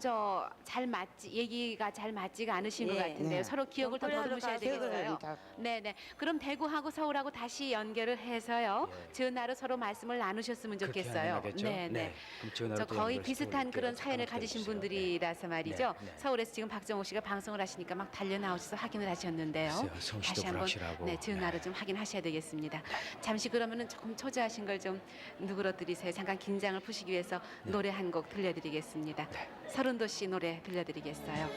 얘기가 잘 맞지가 않으신 것 예. 같은데요. 네. 서로 기억을 더 돈벌이하러 더듬으셔야 가서 되겠어요. 다- 네네. 그럼 대구하고 서울하고 다시 연결을 해서요. 전화로 서로 말씀을 나누셨으면 그렇게 좋겠어요. 가능하겠죠? 네. 그럼 전화로 저 또 거의 연결시켜 비슷한 드릴게요. 그런 사연을 잠깐만 가지신 기다려주세요. 분들이라서 말이죠. 네, 네. 서울에서 지금 박정호 씨가 방송을 하시니까 막 달려 나오셔서 확인을 하셨는데요. 글쎄요, 성씨도 다시 한번 불확실하고. 네, 전화로 좀 확인하셔야 되겠습니다. 잠시 그러면은 조금 초조하신 걸 좀 누그러뜨리세요. 잠깐 긴장을 푸시기 위해서 노래 한 곡 들려드리겠습니다. 서른도 씨 노래 들려드리겠어요.